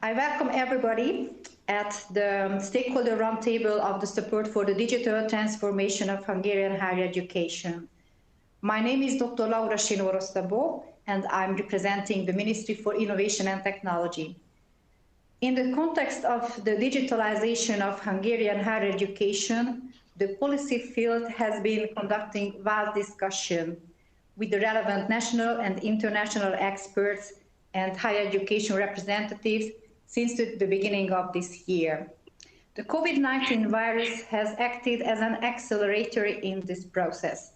I welcome everybody at the Stakeholder Roundtable of the Support for the Digital Transformation of Hungarian Higher Education. My name is Dr. Sinóros-Szabó, and I'm representing the Ministry for Innovation and Technology. In the context of the digitalization of Hungarian higher education, the policy field has been conducting vast discussion with the relevant national and international experts and higher education representatives since the beginning of this year. The COVID-19 virus has acted as an accelerator in this process,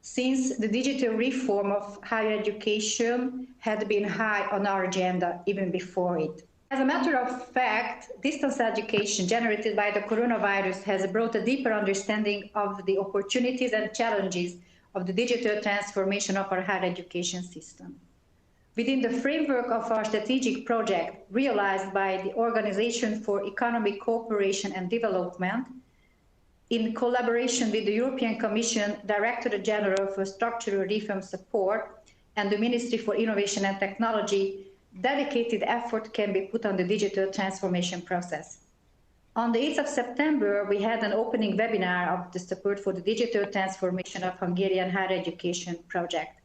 since the digital reform of higher education had been high on our agenda even before it. As a matter of fact, distance education generated by the coronavirus has brought a deeper understanding of the opportunities and challenges of the digital transformation of our higher education system. Within the framework of our strategic project realized by the Organization for Economic Cooperation and Development, in collaboration with the European Commission Directorate General for Structural Reform Support and the Ministry for Innovation and Technology, dedicated effort can be put on the digital transformation process. On the 8th of September, we had an opening webinar of the Support for the Digital Transformation of Hungarian Higher Education project.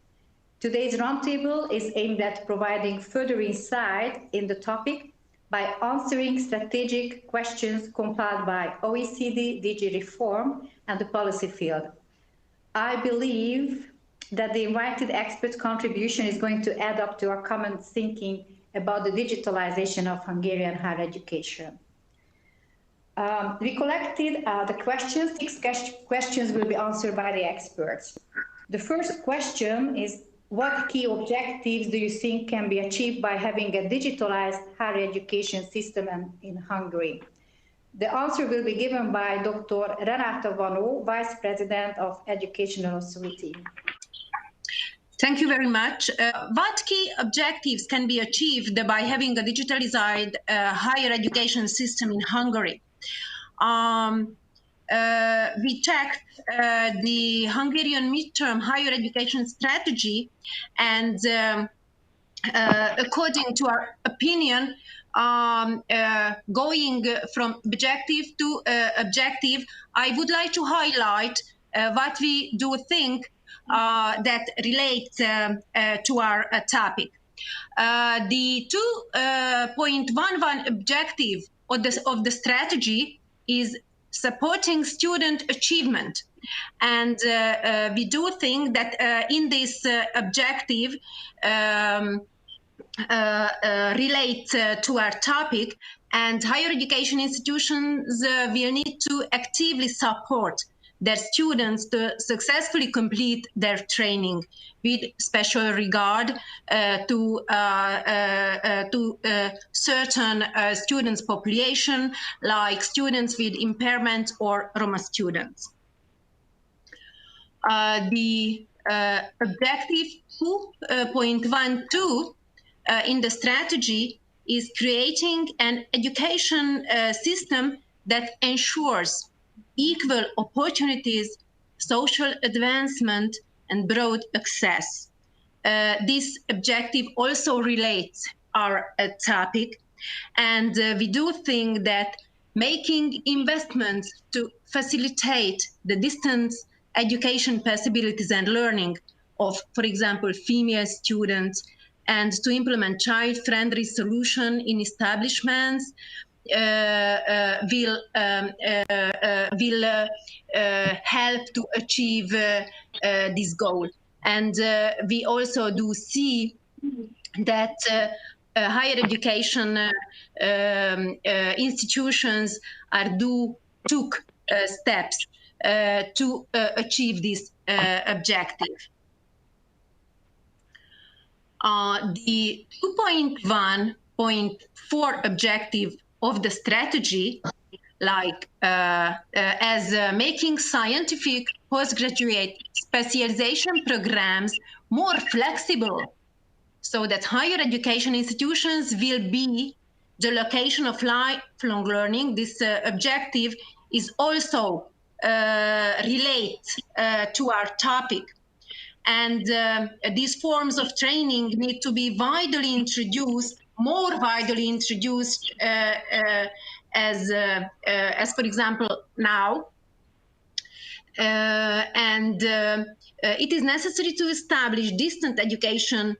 Today's roundtable is aimed at providing further insight in the topic by answering strategic questions compiled by OECD, DG Reform, and the policy field. I believe that the invited expert contribution is going to add up to our common thinking about the digitalization of Hungarian higher education. We collected the questions. 6 questions will be answered by the experts. The first question is, what key objectives do you think can be achieved by having a digitalized higher education system in Hungary? The answer will be given by Dr. Renáta Vanó, Vice President of Educational Authority. Thank you very much. What key objectives can be achieved by having a digitalized higher education system in Hungary? We checked the Hungarian midterm higher education strategy, and according to our opinion, going from objective to objective, I would like to highlight what we do think that relates to our topic. The 2.11 objective of the strategy is supporting student achievement. And we do think that in this objective relates to our topic, and higher education institutions will need to actively support their students to successfully complete their training, with special regard to certain students' population, like students with impairment or Roma students. The objective 2.12 in the strategy is creating an education system that ensures equal opportunities, social advancement, and broad access. This objective also relates our topic, and we do think that making investments to facilitate the distance education possibilities and learning of, for example, female students, and to implement child-friendly solution in establishments will help to achieve this goal. And we also do see that higher education institutions took steps to achieve this objective. The 2.1.4 objective of the strategy, like as making scientific postgraduate specialization programs more flexible, so that higher education institutions will be the location of lifelong learning. This objective is also relates to our topic. And these forms of training need to be widely introduced more widely introduced as for example, now. It is necessary to establish distant education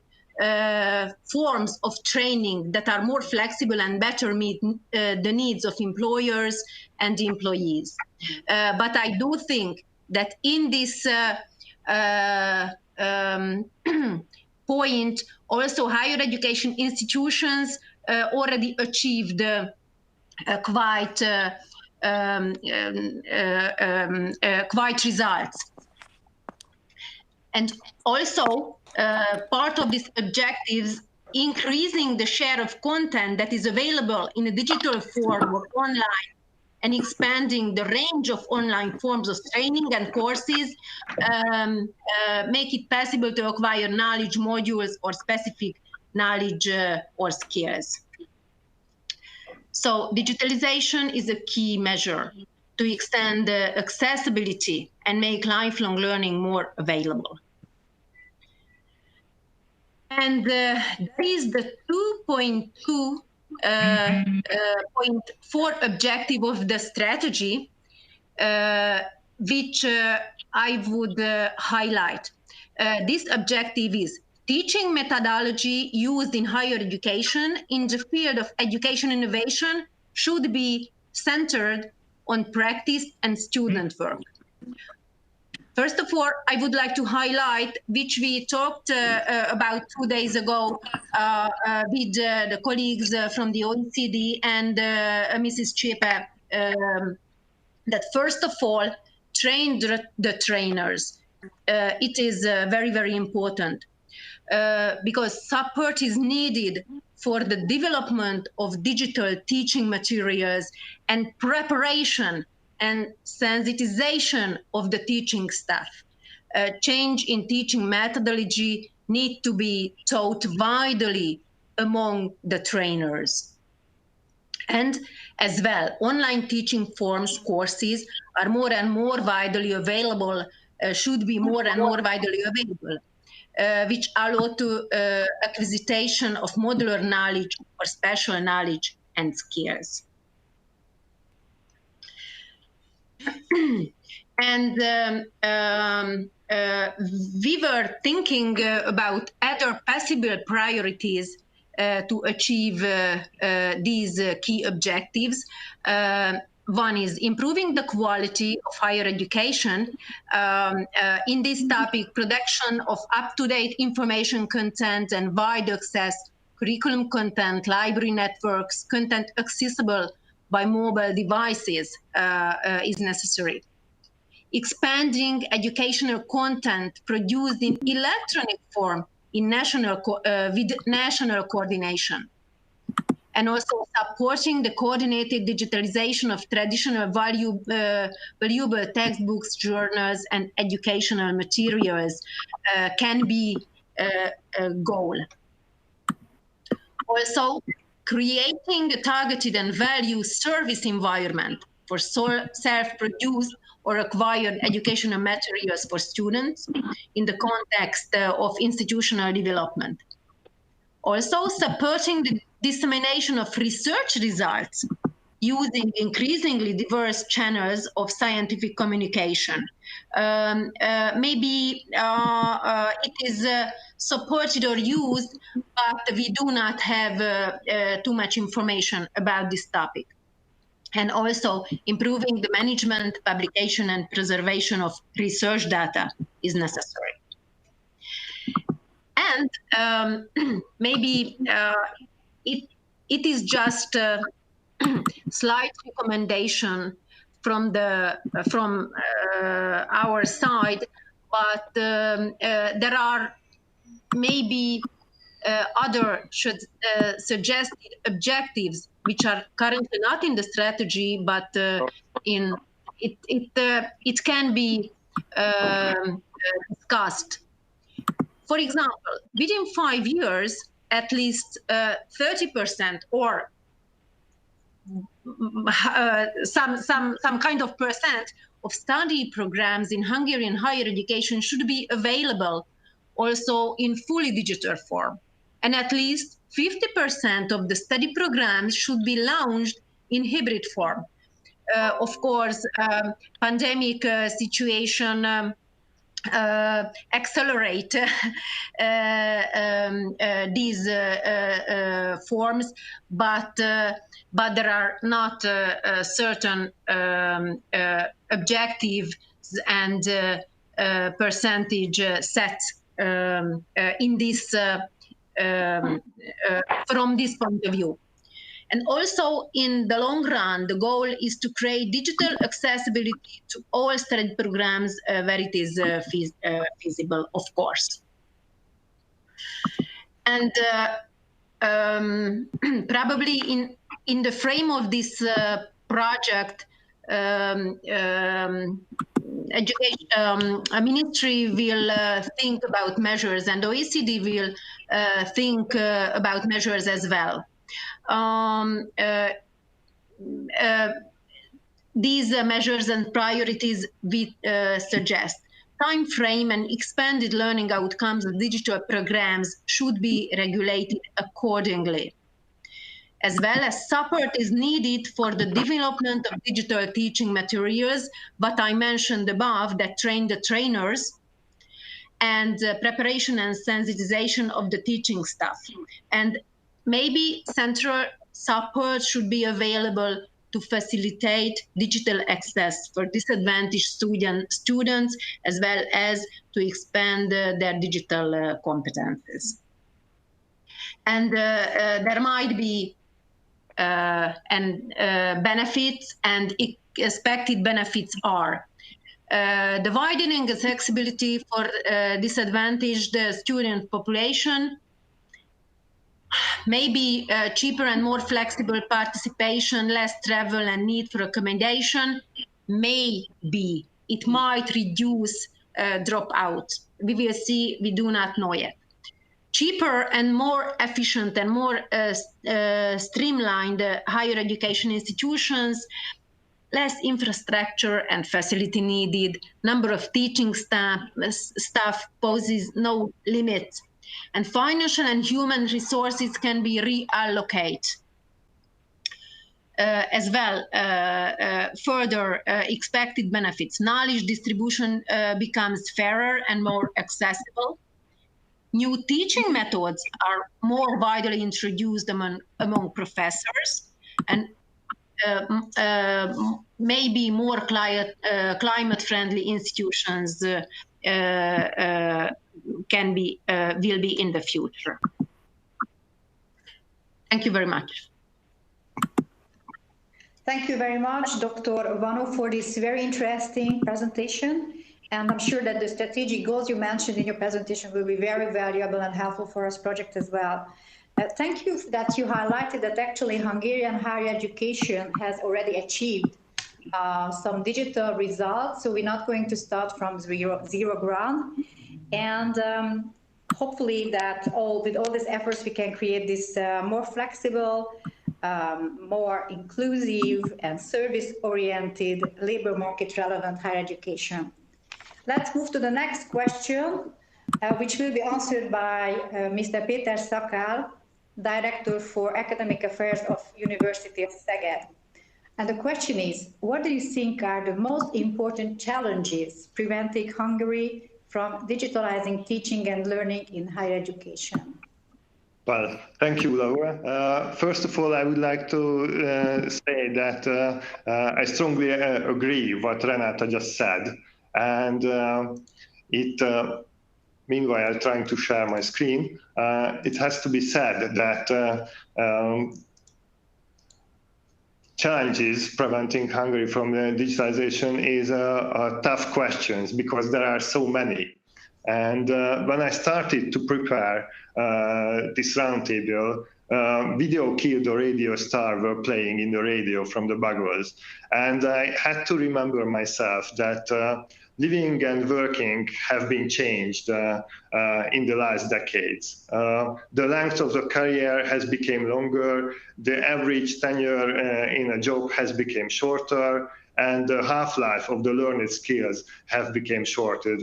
forms of training that are more flexible and better meet the needs of employers and employees. But I do think that in this point, also higher education institutions already achieved quite results. And also part of these objectives, increasing the share of content that is available in a digital form or online, and expanding the range of online forms of training and courses, make it possible to acquire knowledge modules or specific knowledge or skills. So digitalization is a key measure to extend accessibility and make lifelong learning more available. And that is the 2.4 objective of the strategy, which I would highlight. This objective is teaching methodology used in higher education in the field of education innovation should be centered on practice and student work. First of all, I would like to highlight, which we talked about 2 days ago with the colleagues from the OECD and Mrs. Csepe, that first of all, train the trainers. It is very, very important because support is needed for the development of digital teaching materials and preparation and sensitization of the teaching staff. Change in teaching methodology need to be taught widely among the trainers. And as well, online teaching forms, courses are more and more widely available, should be more and more widely available, which allow to acquisition of modular knowledge or special knowledge and skills. And we were thinking about other possible priorities to achieve these key objectives. One is improving the quality of higher education. In this topic, production of up-to-date information content and wide access, curriculum content, library networks, content accessible by mobile devices is necessary. Expanding educational content produced in electronic form in with national coordination. And also supporting the coordinated digitalization of traditional valuable textbooks, journals, and educational materials can be a goal. Also, creating a targeted and value service environment for self-produced or acquired educational materials for students in the context of institutional development. Also, supporting the dissemination of research results using increasingly diverse channels of scientific communication. Maybe it is supported or used, but we do not have too much information about this topic. And also improving the management, publication, and preservation of research data is necessary. And maybe it is just a slight recommendation from our side, but there are maybe other suggested objectives which are currently not in the strategy, but it can be discussed. For example, within 5 years, at least 30% or some kind of percent of study programs in Hungarian higher education should be available also in fully digital form. and at least 50% of the study programs should be launched in hybrid form. Of course, pandemic situation accelerate these forms, but there are not certain objectives and percentage set in this from this point of view. And also, in the long run, the goal is to create digital accessibility to all study programs where it is feasible, of course. And probably in the frame of this project, education ministry will think about measures, and OECD will think about measures as well. These measures and priorities we suggest. Time frame and expanded learning outcomes of digital programs should be regulated accordingly. As well as support is needed for the development of digital teaching materials, but I mentioned above that train the trainers, and preparation and sensitization of the teaching staff. And maybe central support should be available to facilitate digital access for disadvantaged students, as well as to expand their digital competences. And there might be benefits, and expected benefits are the widening accessibility for disadvantaged student population, maybe cheaper and more flexible participation, less travel and need for accommodation. Maybe it might reduce dropout. We will see, we do not know yet. Cheaper and more efficient and more streamlined higher education institutions, less infrastructure and facility needed, number of teaching staff poses no limit, and financial and human resources can be reallocated. As well, further expected benefits. Knowledge distribution becomes fairer and more accessible. New teaching methods are more widely introduced among professors, and maybe more climate-friendly institutions will be in the future. Thank you very much. Thank you very much, Dr. Vanó, for this very interesting presentation. And I'm sure that the strategic goals you mentioned in your presentation will be very valuable and helpful for us project as well. Thank you that you highlighted that actually Hungarian higher education has already achieved some digital results. So we're not going to start from zero ground. And hopefully that with all these efforts, we can create this more flexible, more inclusive and service-oriented, labor market relevant higher education. Let's move to the next question, which will be answered by Mr. Péter Szakál, Director for Academic Affairs of University of Szeged. And the question is, what do you think are the most important challenges preventing Hungary from digitalizing teaching and learning in higher education? Well, thank you, Laura. First of all, I would like to say that I strongly agree with what Renáta just said. And meanwhile, trying to share my screen, it has to be said that challenges preventing Hungary from digitalization is a tough question because there are so many. And when I started to prepare this roundtable, Video Killed the Radio Star were playing in the radio from the Buggles. And I had to remember myself that living and working have been changed in the last decades. The length of the career has become longer, the average tenure in a job has become shorter, and the half-life of the learned skills have become shorter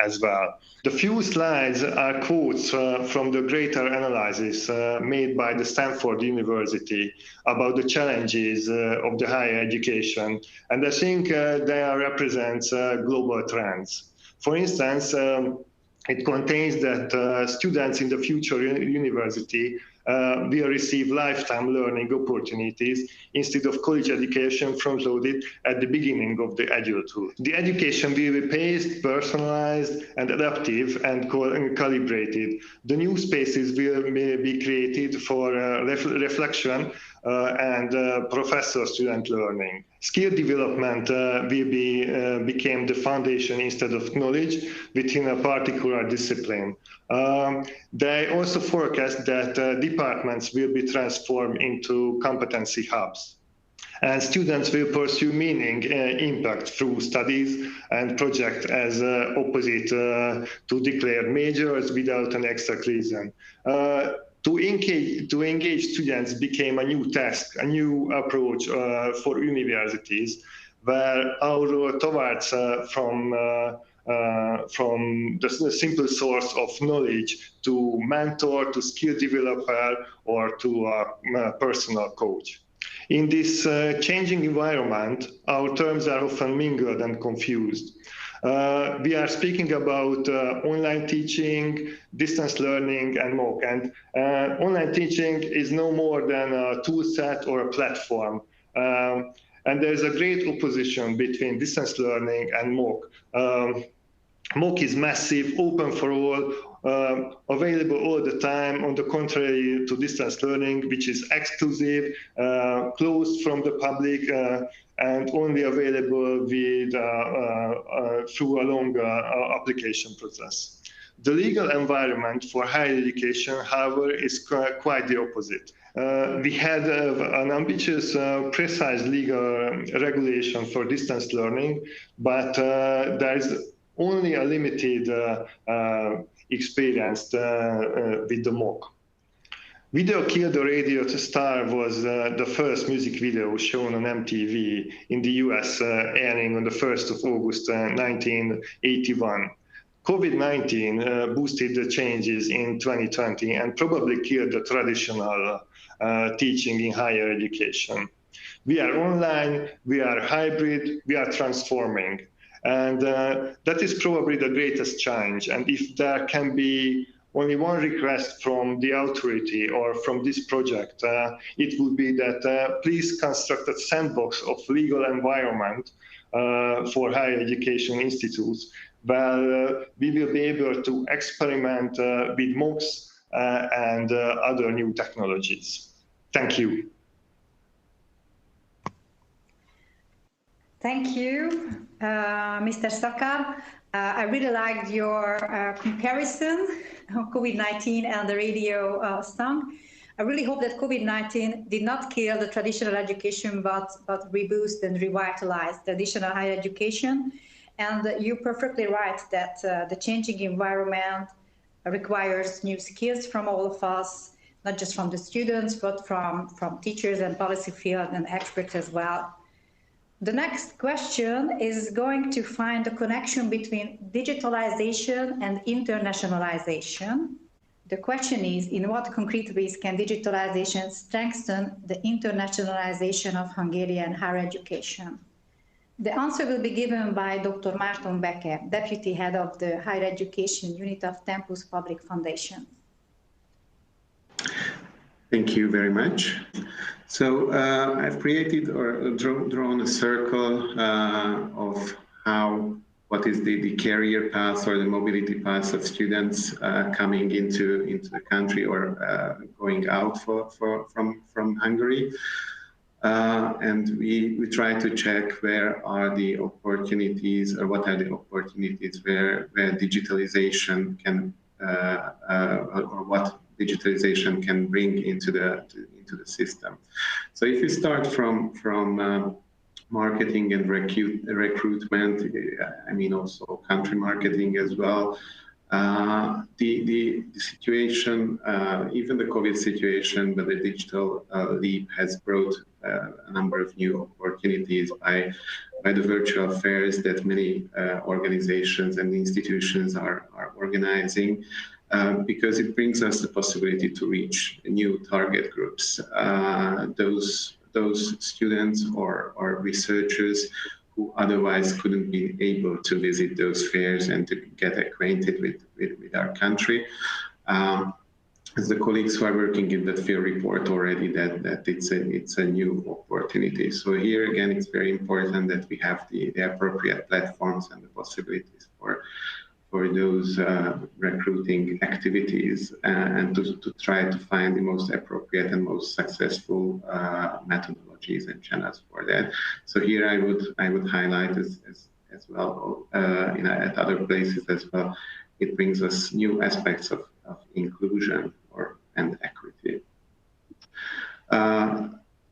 as well. The few slides are quotes from the greater analysis made by the Stanford University about the challenges of the higher education, and I think they represent global trends. For instance, it contains that students in the future university will receive lifetime learning opportunities instead of college education front-loaded at the beginning of the adulthood. The education will be paced, personalized, and adaptive and calibrated. The new spaces will be created for reflection and professor-student learning. Skill development became the foundation instead of knowledge within a particular discipline. They also forecast that departments will be transformed into competency hubs. And students will pursue meaning and impact through studies and projects as opposite to declared majors without an exact reason. To engage students became a new task, a new approach for universities, where our role towards from the simple source of knowledge to mentor, to skill developer, or to a personal coach. In this changing environment, our terms are often mingled and confused. We are speaking about online teaching, distance learning, and MOOC. And online teaching is no more than a tool set or a platform. And there's a great opposition between distance learning and MOOC. MOOC is massive, open for all, available all the time, on the contrary to distance learning, which is exclusive, closed from the public, and only available with, through a long application process. The legal environment for higher education, however, is quite the opposite. We had an ambitious, precise legal regulation for distance learning, but there is only a limited experience with the MOOC. Video Killed the Radio Star was the first music video shown on MTV in the US, airing on the 1st of August 1981. COVID-19 boosted the changes in 2020 and probably killed the traditional teaching in higher education. We are online, we are hybrid, we are transforming. And that is probably the greatest challenge. And if there can be only one request from the authority or from this project, it would be that please construct a sandbox of legal environment for higher education institutes where we will be able to experiment with MOOCs and other new technologies. Thank you. Thank you, Mr. Szakál. I really liked your comparison of COVID-19 and the radio song. I really hope that COVID-19 did not kill the traditional education, but reboost and revitalize traditional higher education. And you're perfectly right that the changing environment requires new skills from all of us, not just from the students, but from teachers and policy field and experts as well. The next question is going to find a connection between digitalization and internationalization. The question is, in what concrete ways can digitalization strengthen the internationalization of Hungarian higher education? The answer will be given by Dr. Márton Beke, Deputy Head of the Higher Education Unit of Tempus Public Foundation. Thank you very much. So I've created or drawn a circle of what is the career path or the mobility path of students coming into the country or going out from Hungary. And we try to check where are the opportunities or what are the opportunities where digitalization can or what digitalization can bring into the system. So if you start from marketing and recruitment, I mean also country marketing as well, the situation, even the COVID situation, but the digital leap has brought a number of new opportunities by the virtual fairs that many organizations and institutions are organizing, because it brings us the possibility to reach new target groups, those students or researchers who otherwise couldn't be able to visit those fairs and to get acquainted with our country. As the colleagues who are working in that field report already, that it's a new opportunity. So here again, it's very important that we have the appropriate platforms and the possibilities for those recruiting activities, and to try to find the most appropriate and most successful methodologies and channels for that. So here I would highlight as well, at other places as well, it brings us new aspects of inclusion and equity.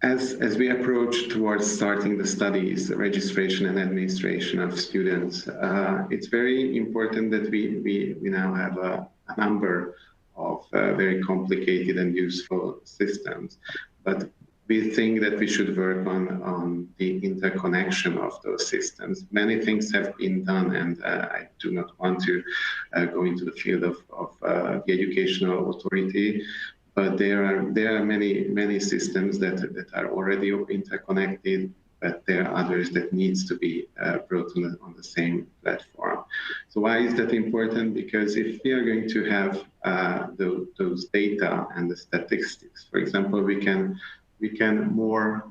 As we approach towards starting the studies, the registration and administration of students, it's very important that we now have a number of very complicated and useful systems, but we think that we should work on the interconnection of those systems. Many things have been done, and I do not want to go into the field of the educational authority, but there are many systems that are already interconnected, but there are others that needs to be brought on the same platform. So why is that important? Because if we are going to have those data and the statistics, for example, we can more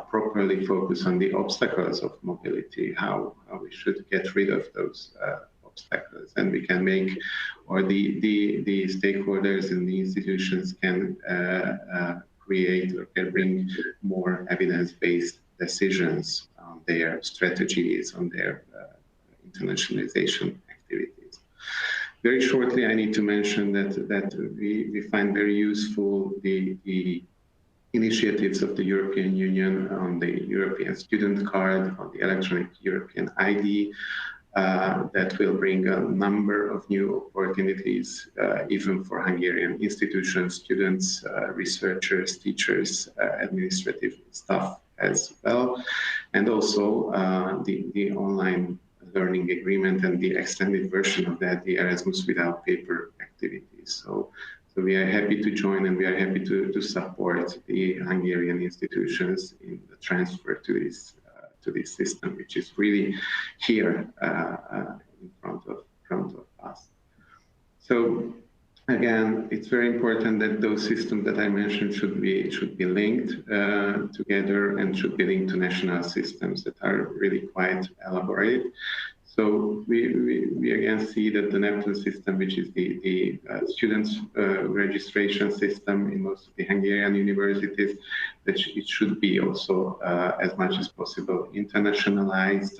properly focus on the obstacles of mobility, how we should get rid of those obstacles, and we can make, or the stakeholders in the institutions can create or can bring more evidence-based decisions on their strategies, on their internationalization activities. Very shortly, I need to mention that we find very useful the initiatives of the European Union on the European student card, on the electronic European ID, that will bring a number of new opportunities, even for Hungarian institutions, students, researchers, teachers, administrative staff as well, and also the online learning agreement and the extended version of that, the Erasmus without paper activities. So we are happy to join, and we are happy to support the Hungarian institutions in the transfer to this system, which is really here in front of us. So again, it's very important that those systems that I mentioned should be linked together, and should be linked to national systems that are really quite elaborate. So we again see that the Neptune system, which is the students' registration system in most of the Hungarian universities, that it should be also as much as possible internationalized.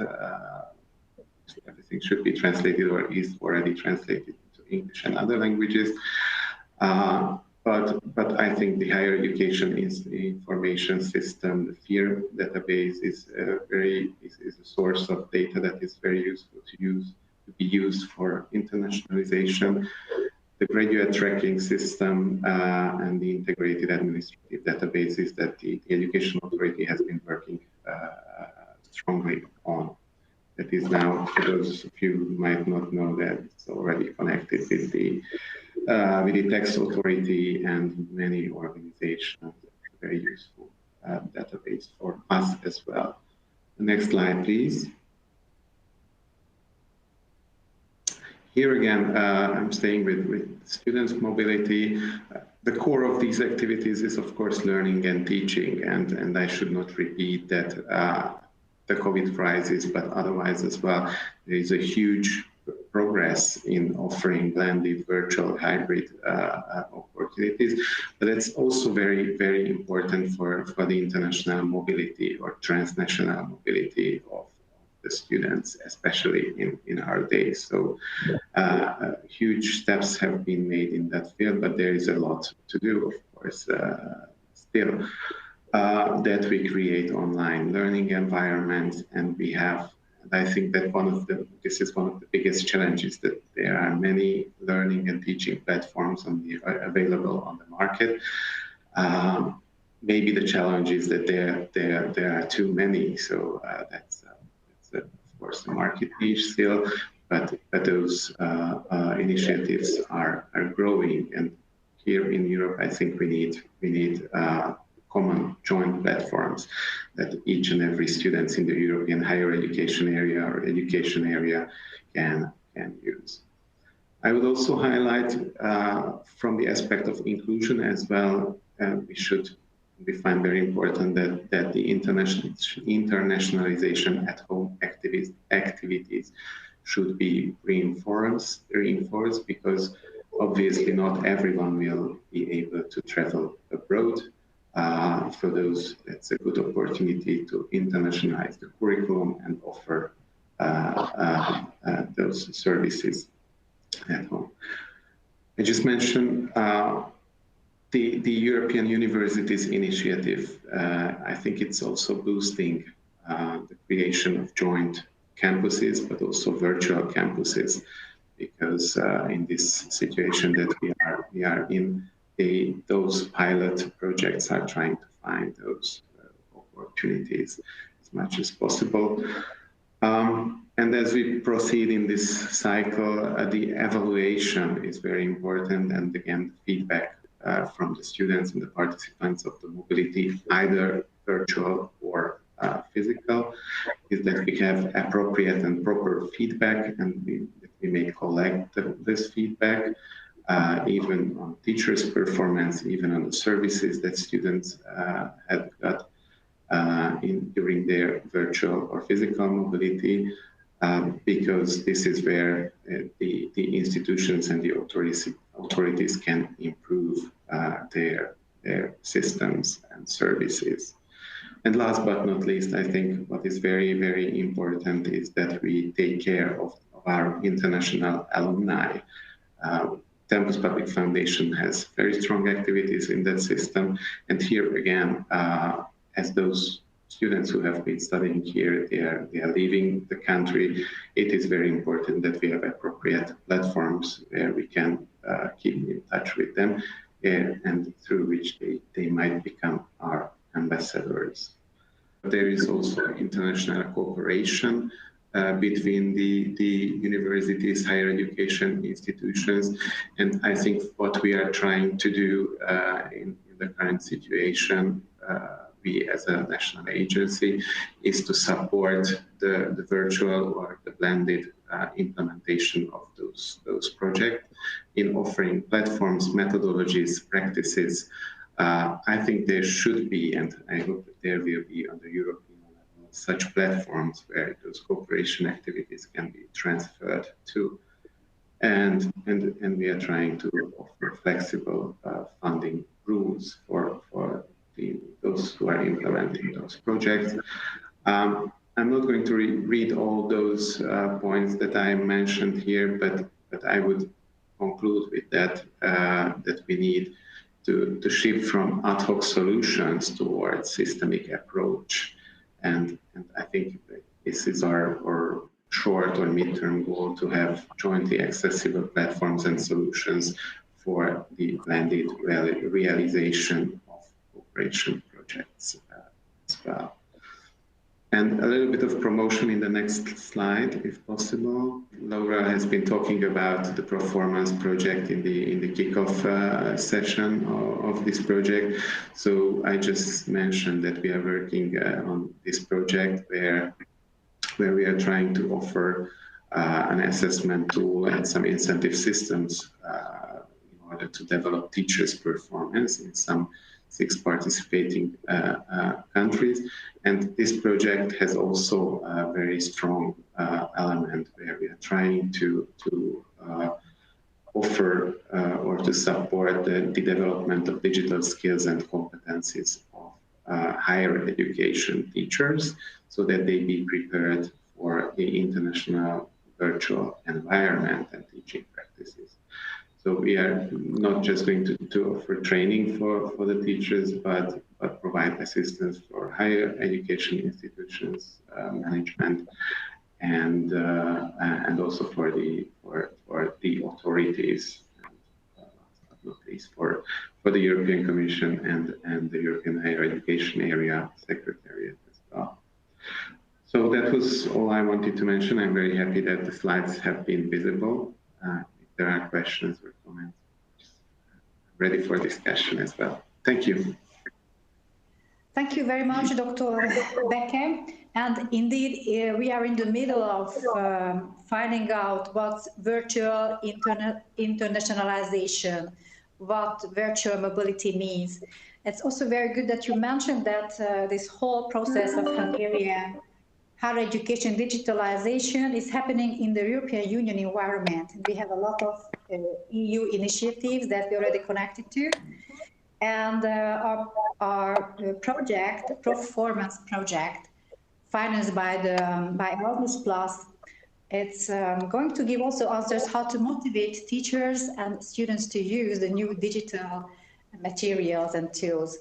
Everything should be translated, or is already translated into English and other languages. But I think the higher education information system, the FEAR database, is a source of data that is very useful to be used for internationalization. The graduate tracking system and the integrated administrative databases that the Education Authority has been working strongly on. That is now, for those of you who might not know, that it's already connected with the Tax Authority and many organizations. It's a very useful database for us as well. The next slide, please. Here again, I'm staying with students' mobility. The core of these activities is, of course, learning and teaching, and I should not repeat that the COVID crisis, but otherwise as well, there is a huge progress in offering blended virtual hybrid opportunities, but it's also very, very important for the international mobility or transnational mobility of the students, especially in our days. So huge steps have been made in that field, but there is a lot to do, of course, still, that we create online learning environments, and we have, I think that this is one of the biggest challenges, that there are many learning and teaching platforms available on the market. Maybe the challenge is that there are too many, so of course, a market niche still, but those initiatives are growing. And here in Europe, I think we need common joint platforms that each and every student in the European higher education area or education area can use. I would also highlight from the aspect of inclusion as well, we find very important that the internationalization at home activities should be reinforced because obviously not everyone will be able to travel abroad. For those, it's a good opportunity to internationalize the curriculum and offer those services at home. I just mentioned the European Universities Initiative. I think it's also boosting the creation of joint campuses, but also virtual campuses, because in this situation that we are in, those pilot projects are trying to find those opportunities as much as possible. And as we proceed in this cycle, the evaluation is very important, and again, feedback from the students and the participants of the mobility, either virtual or physical, is that we have appropriate and proper feedback, and we may collect this feedback, even on teachers' performance, even on the services that students have got during their virtual or physical mobility, because this is where the institutions and the authorities can improve their systems and services. And last but not least, I think what is very, very important is that we take care of our international alumni. Tempus Public Foundation has very strong activities in that system. And here again, as those students who have been studying here, they are leaving the country, it is very important that we have appropriate platforms where we can keep in touch with them and through which they might become our ambassadors. There is also international cooperation between the universities, higher education institutions, and I think what we are trying to do in the current situation, we as a national agency, is to support the virtual or the blended implementation of those projects in offering platforms, methodologies, practices. I think there should be, and I hope that there will be on the European level, such platforms where those cooperation activities can be transferred to. And we are trying to offer flexible funding rules for those who are implementing those projects. I'm not going to read all those points that I mentioned here, but I would conclude with that we need to shift from ad hoc solutions towards systemic approach. And I think this is our short or midterm goal, to have jointly accessible platforms and solutions for the blended realization of cooperation projects as well. And a little bit of promotion in the next slide, if possible. Laura has been talking about the performance project in the kickoff session of this project. So I just mentioned that we are working on this project where we are trying to offer an assessment tool and some incentive systems in order to develop teachers' performance in some 6 participating countries. And this project has also a very strong element where we are trying to offer or to support the development of digital skills and competencies of higher education teachers, so that they be prepared for the international virtual environment and teaching practices. So we are not just going to offer training for the teachers, but provide assistance for higher education institutions, management, and also for the authorities, and not least for the European Commission and the European Higher Education Area Secretariat as well. So that was all I wanted to mention. I'm very happy that the slides have been visible. If there are questions or comments, I'm ready for discussion as well. Thank you. Thank you very much, Dr. Beke. And indeed, we are in the middle of finding out what virtual internationalization, what virtual mobility means. It's also very good that you mentioned that this whole process of Hungarian higher education digitalization is happening in the European Union environment. We have a lot of EU initiatives that we're already connected to. And our project, performance project, financed by Erasmus Plus, it's going to give also answers how to motivate teachers and students to use the new digital materials and tools.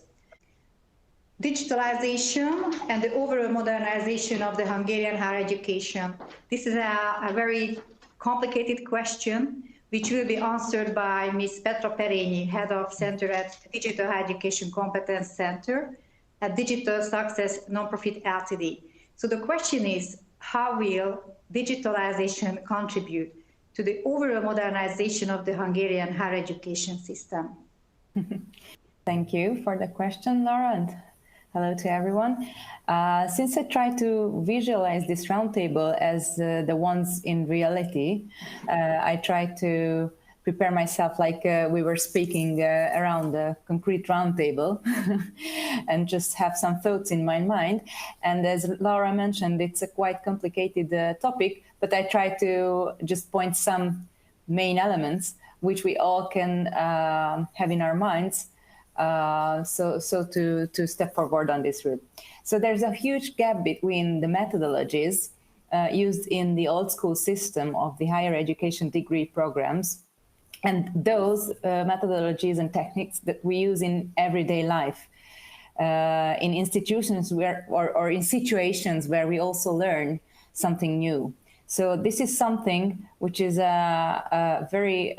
Digitalization and the overall modernization of the Hungarian higher education. This is a very complicated question, which will be answered by Ms. Petra Perényi, Head of Center at Digital Higher Education Competence Center at Digital Success Nonprofit Ltd. So the question is, how will digitalization contribute to the overall modernization of the Hungarian higher education system? Thank you for the question, Laura, and hello to everyone. Since I try to visualize this roundtable as the ones in reality, I try to prepare myself like we were speaking around a concrete roundtable and just have some thoughts in my mind. And as Laura mentioned, it's a quite complicated topic, but I try to just point some main elements which we all can have in our minds so to step forward on this route. So there's a huge gap between the methodologies used in the old school system of the higher education degree programs and those methodologies and techniques that we use in everyday life, in institutions where, or in situations where we also learn something new. So this is something which is a very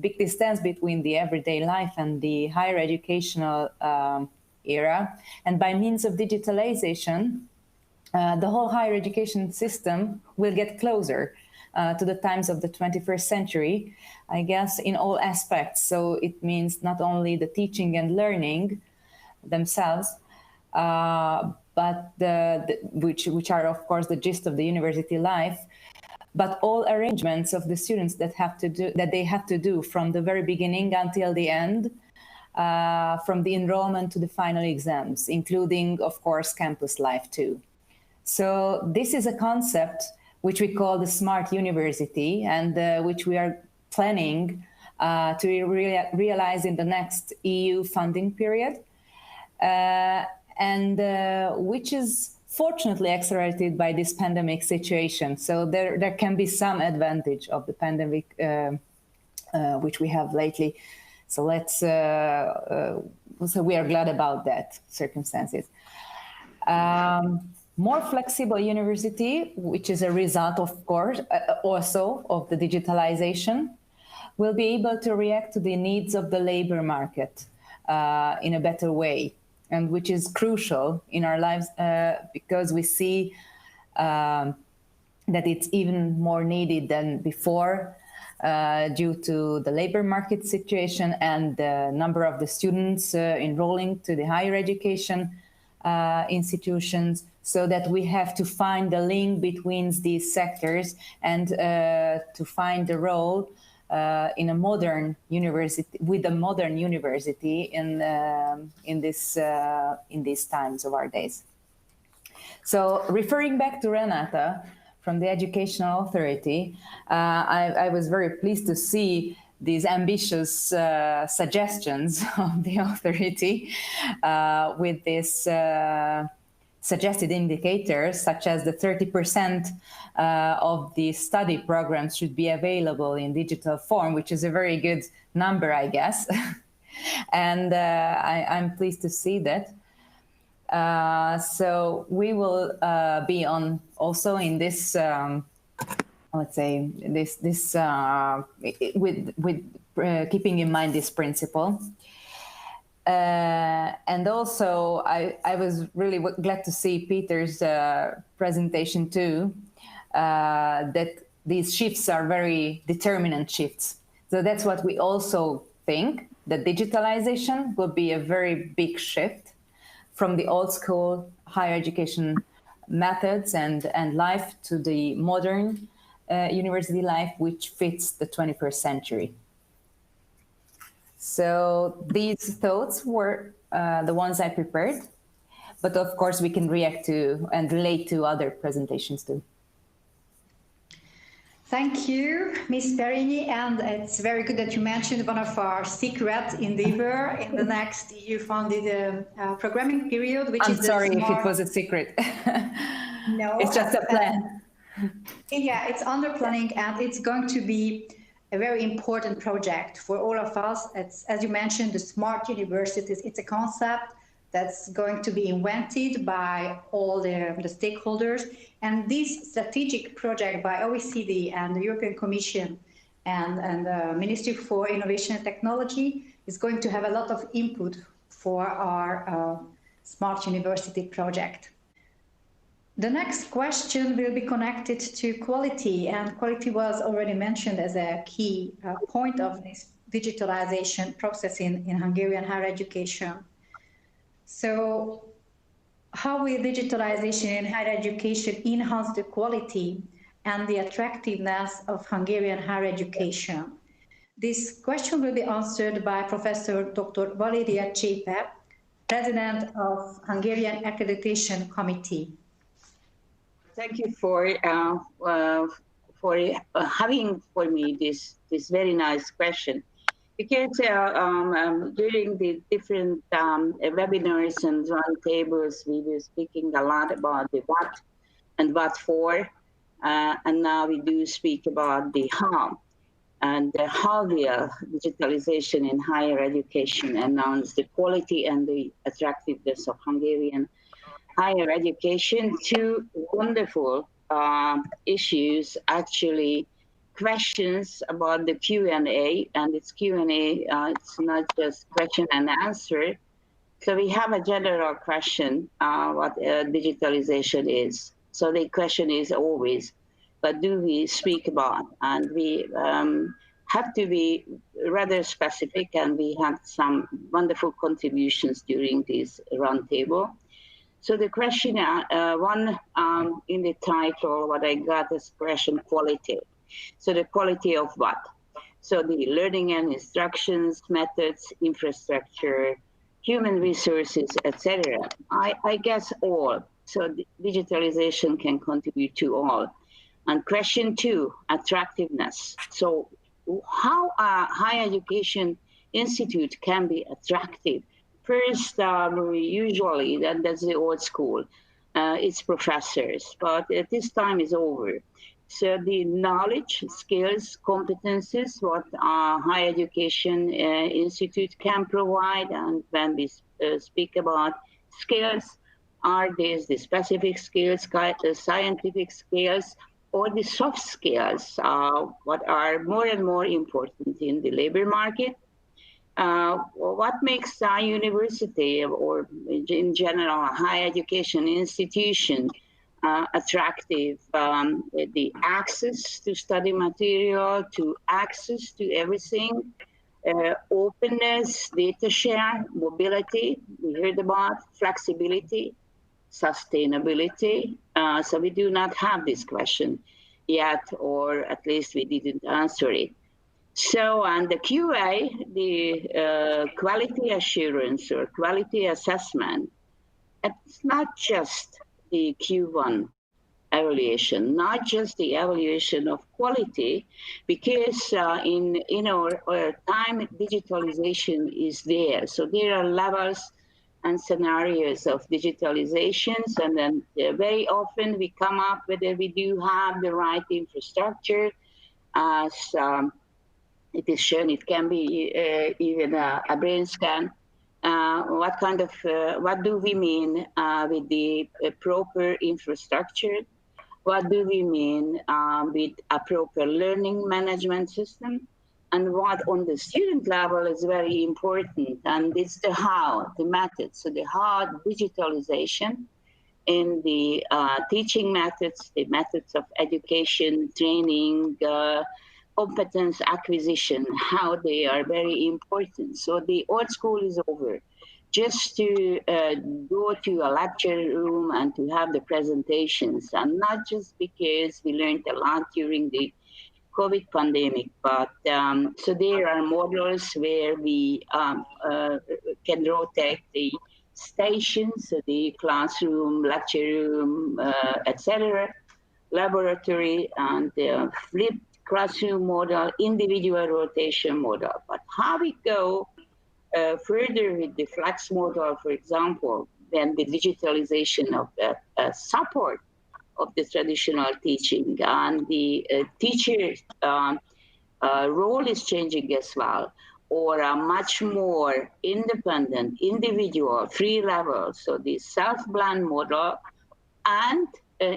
big distance between the everyday life and the higher educational era. And by means of digitalization, the whole higher education system will get closer to the times of the 21st century, I guess, in all aspects. So it means not only the teaching and learning themselves, but which are, of course, the gist of the university life, but all arrangements of the students that they have to do from the very beginning until the end, from the enrollment to the final exams, including, of course, campus life too. So this is a concept which we call the smart university, and which we are planning to realize in the next EU funding period, and which is fortunately accelerated by this pandemic situation. So there can be some advantage of the pandemic which we have lately. So so we are glad about that circumstances. More flexible university, which is a result, of course, also of the digitalization, will be able to react to the needs of the labor market in a better way, and which is crucial in our lives because we see that it's even more needed than before due to the labor market situation and the number of the students enrolling to the higher education institutions, so that we have to find the link between these sectors and to find the role in a modern university, with a modern university in these times of our days. So referring back to Renáta from the Educational Authority, I was very pleased to see these ambitious suggestions of the authority with this suggested indicators, such as the 30% of the study programs should be available in digital form, which is a very good number, I guess. And I'm pleased to see that. So we will be on also in this, let's say, with keeping in mind this principle. And also, I was really glad to see Peter's presentation too, that these shifts are very determinant shifts. So that's what we also think, that digitalization will be a very big shift from the old school higher education methods and life to the modern university life, which fits the 21st century. So these thoughts were the ones I prepared, but of course we can react to and relate to other presentations too. Thank you, Ms. Perini, and it's very good that you mentioned one of our secret endeavor in the next EU-funded programming period, which I'm is sorry if it was a secret. No, it's just a plan. Yeah, it's under planning, and it's going to be a very important project for all of us. It's, as you mentioned, the smart universities. It's a concept that's going to be invented by all the stakeholders. And this strategic project by OECD and the European Commission and the Ministry for Innovation and Technology is going to have a lot of input for our smart university project. The next question will be connected to quality, and quality was already mentioned as a key point of this digitalization process in Hungarian higher education. So how will digitalization in higher education enhance the quality and the attractiveness of Hungarian higher education? This question will be answered by Professor Dr. Valéria Csépe, President of Hungarian Accreditation Committee. Thank you for having for me this very nice question, because during the different webinars and roundtables, we were speaking a lot about the what and what for, and now we do speak about the how, and how will digitalization in higher education enhance the quality and the attractiveness of Hungarian higher education. Two wonderful issues, actually, questions about the Q&A, and it's Q&A, it's not just question and answer. So we have a general question, what digitalization is. So the question is always, what do we speak about? And we have to be rather specific, and we had some wonderful contributions during this roundtable. So the question one in the title, what I got is question quality. So the quality of what? So the learning and instructions, methods, infrastructure, human resources, etc. I guess all. So digitalization can contribute to all. And question two, attractiveness. So how a higher education institute can be attractive? First, usually, that's the old school, it's professors, but this time is over. So the knowledge, skills, competences, what higher education institute can provide, and when we speak about skills, are these the specific skills, the scientific skills, or the soft skills, what are more and more important in the labor market? What makes a university, or in general a higher education institution, attractive? The access to study material, to access to everything, openness, data share, mobility, we heard about, flexibility, sustainability. So we do not have this question yet, or at least we didn't answer it. So on the QA, the quality assurance or quality assessment, it's not just the Q1 evaluation, not just the evaluation of quality, because in our time, digitalization is there. So there are levels and scenarios of digitalizations, and then very often we come up whether we do have the right infrastructure. As it is shown, it can be even a brain scan. What kind of, what do we mean with the proper infrastructure? What do we mean with a proper learning management system? And what on the student level is very important, and it's the how, the method. So the how digitalization in the teaching methods, the methods of education, training, competence acquisition, how they are very important. So the old school is over. Just to go to a lecture room and to have the presentations, and not just because we learned a lot during the COVID pandemic, but so there are models where we can rotate the stations, so the classroom, lecture room, etc., laboratory, and flipped classroom model, individual rotation model. But how we go further with the flex model, for example, then the digitalization of the support of the traditional teaching, and the teacher role is changing as well, or a much more independent, individual, free level. So the self-blend model, and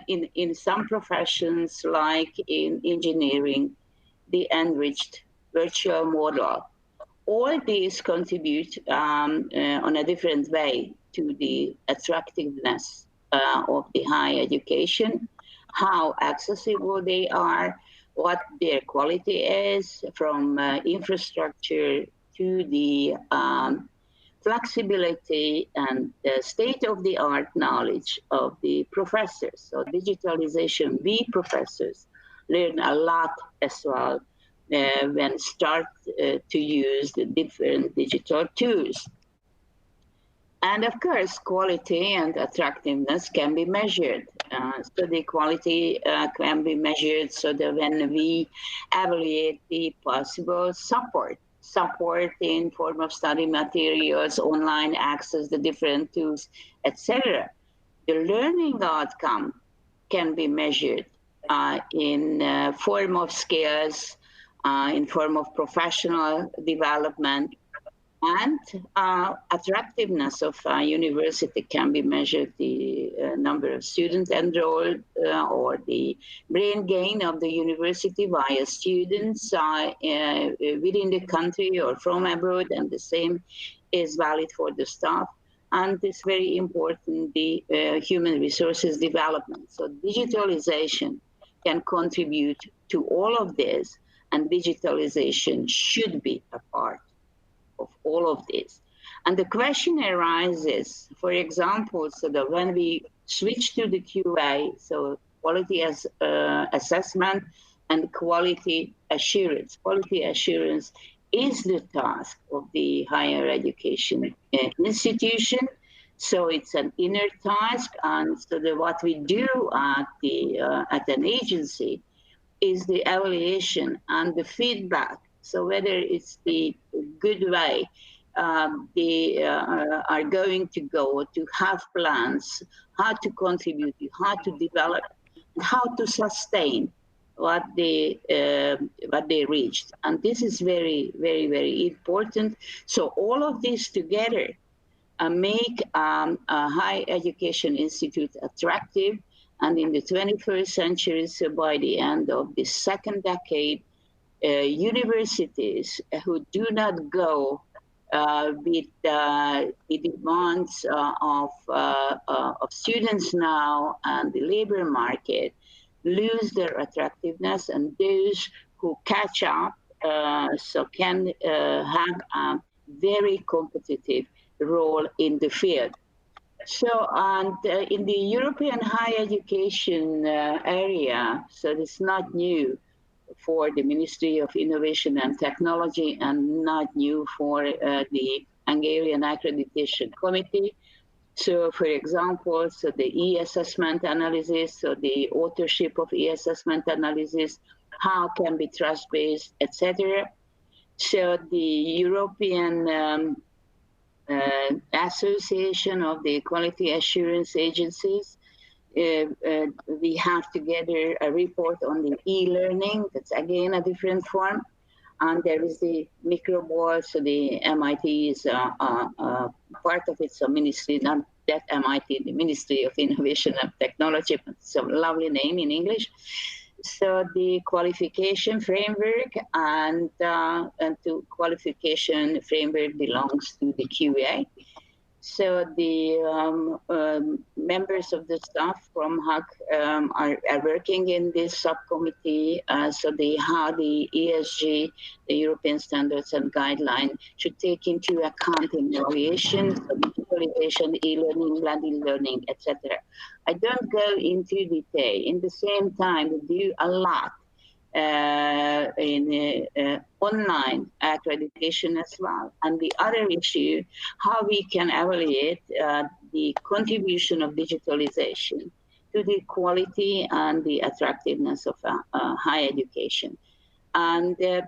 in some professions like in engineering, the enriched virtual model. All these contribute on a different way to the attractiveness of the higher education, how accessible they are, what their quality is, from infrastructure to the flexibility and the state-of-the-art knowledge of the professors. So digitalization, we professors learn a lot as well when start to use the different digital tools. And of course, quality and attractiveness can be measured. So the quality can be measured so that when we evaluate the possible support in form of study materials, online access, the different tools, etc. The learning outcome can be measured in form of skills, in form of professional development, and attractiveness of university can be measured, the number of students enrolled or the brain gain of the university via students within the country or from abroad, and the same is valid for the staff. And it's very important, the human resources development. So digitalization can contribute to all of this, and digitalization should be a part of all of this. And the question arises, for example, so that when we switch to the QA, so quality as assessment and quality assurance is the task of the higher education institution. So it's an inner task, and so that what we do at an agency is the evaluation and the feedback. So whether it's the good way they are going to go to have plans, how to contribute, how to develop, how to sustain what they reached. And this is very, very, very important. So all of this together make a higher education institute attractive. And in the 21st century, so by the end of the second decade, universities who do not go with the demands of students now and the labor market lose their attractiveness, and those who catch up so can have a very competitive role in the field. So, and in the European higher education area, so it's not new for the Ministry of Innovation and Technology, and not new for the Hungarian Accreditation Committee. So, for example, so the e-assessment analysis, so the authorship of e-assessment analysis, how can be trust-based, etc. So the European Association of the Quality Assurance Agencies, we have together a report on the e-learning. That's again a different form. And there is the microball, so the MIT is part of it, so ministry, not that MIT, the Ministry of Innovation and Technology, but some lovely name in English. So the qualification framework and to qualification framework belongs to the QA. So the members of the staff from HUG are working in this subcommittee. So how the ESG, the European Standards and Guidelines, should take into account in evaluation, so digitalization, e-learning, blended learning, etc. I don't go into detail. In the same time, we do a lot in online accreditation as well. And the other issue, how we can evaluate the contribution of digitalization to the quality and the attractiveness of higher education. And there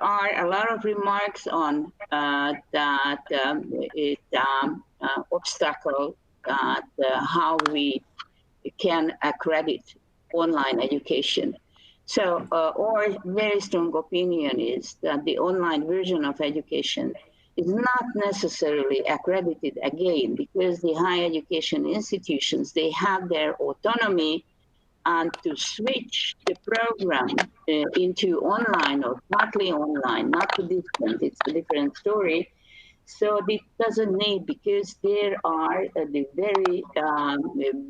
are a lot of remarks on that it obstacle that how we can accredit online education. So our very strong opinion is that the online version of education is not necessarily accredited again, because the higher education institutions, they have their autonomy, and to switch the program into online or partly online, not to distance, it's a different story. So it doesn't need, because there are the very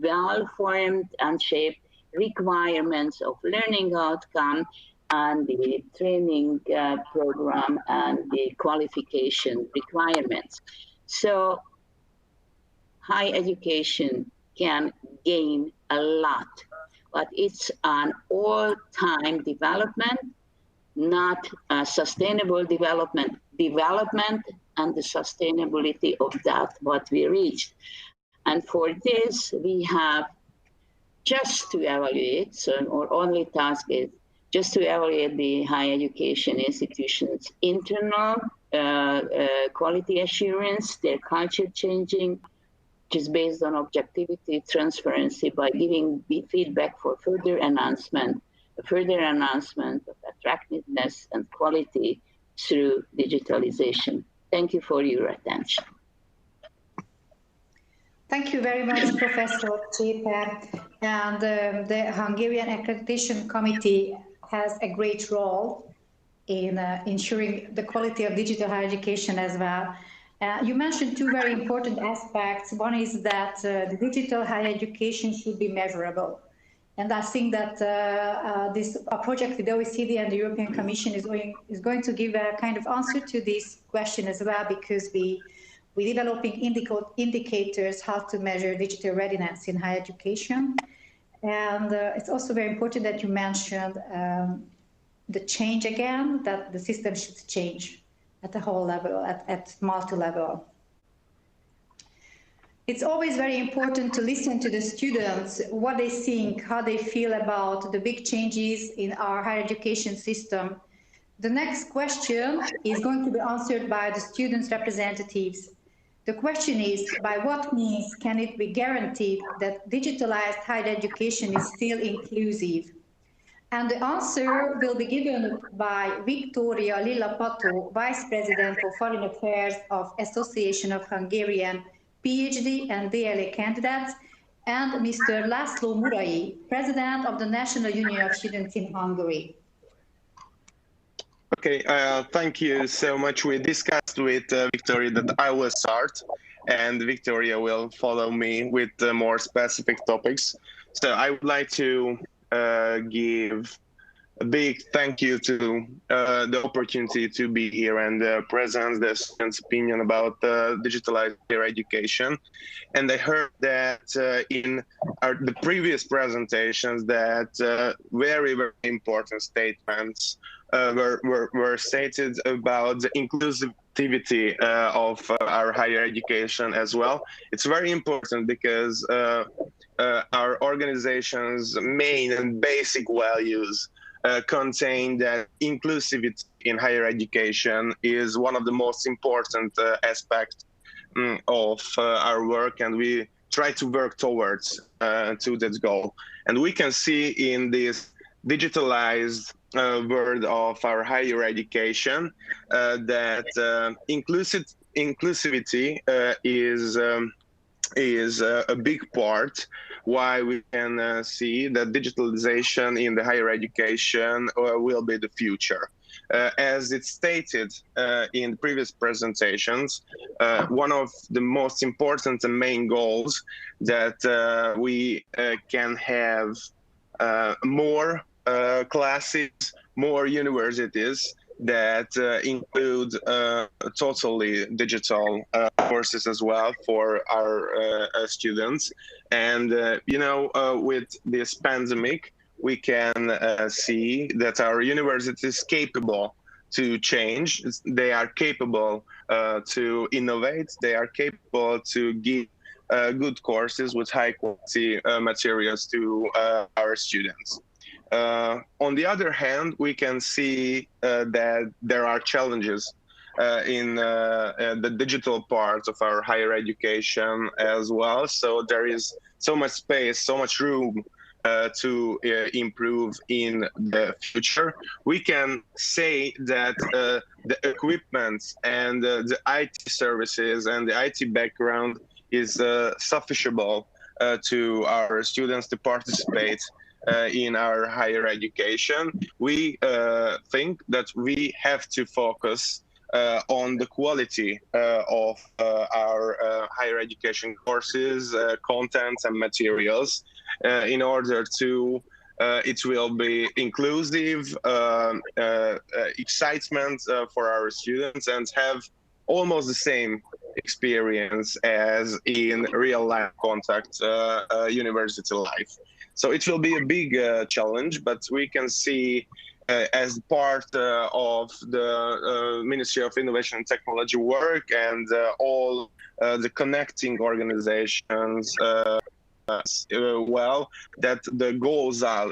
well-formed and shaped requirements of learning outcome and the training program and the qualification requirements. So high education can gain a lot, but it's an all-time development, not a sustainable development. Development and the sustainability of that, what we reached. And for this, we have just to evaluate, so our only task is just to evaluate the higher education institutions' internal quality assurance, their culture changing, which is based on objectivity, transparency, by giving feedback for further enhancement of attractiveness and quality through digitalization. Thank you for your attention. Thank you very much, Professor Péter. And the Hungarian Accreditation Committee has a great role in ensuring the quality of digital higher education as well. You mentioned two very important aspects. One is that the digital higher education should be measurable. And I think that this project with OECD and the European Commission is going to give a kind of answer to this question as well, because we're developing indicators how to measure digital readiness in higher education. And it's also very important that you mentioned the change again, that the system should change at the whole level, at multi-level. It's always very important to listen to the students, what they think, how they feel about the big changes in our higher education system. The next question is going to be answered by the students' representatives. The question is, by what means can it be guaranteed that digitalized higher education is still inclusive? And the answer will be given by Victoria Lillapato, Vice President for Foreign Affairs of Association of Hungarian PhD and DLA candidates, and Mr. László Murai, President of the National Union of Students in Hungary. Okay, thank you so much. We discussed with Victoria that I will start, and Victoria will follow me with more specific topics. So I would like to give a big thank you to the opportunity to be here and present the students' opinion about digitalized higher education. And I heard that in the previous presentations that very, very important statements were stated about the inclusivity of our higher education as well. It's very important because our organization's main and basic values contain that inclusivity in higher education is one of the most important aspects of our work, and we try to work towards to that goal. And we can see in this digitalized world of our higher education that inclusivity is a big part why we can see that digitalization in the higher education will be the future. As it's stated in previous presentations, one of the most important and main goals that we can have more classes, more universities that include totally digital courses as well for our students. And, with this pandemic, we can see that our university is capable to change. They are capable to innovate. They are capable to give good courses with high quality materials to our students. On the other hand, we can see that there are challenges in the digital part of our higher education as well. So there is so much space, so much room to improve in the future. We can say that the equipment and the IT services and the IT background is sufficient to our students to participate in our higher education. We think that we have to focus on the quality of our higher education courses, contents and materials in order to it will be inclusive, excitement for our students, and have almost the same experience as in real life contact university life. So it will be a big challenge, but we can see as part of the Ministry of Innovation and Technology work and all the connecting organizations well, that the goals are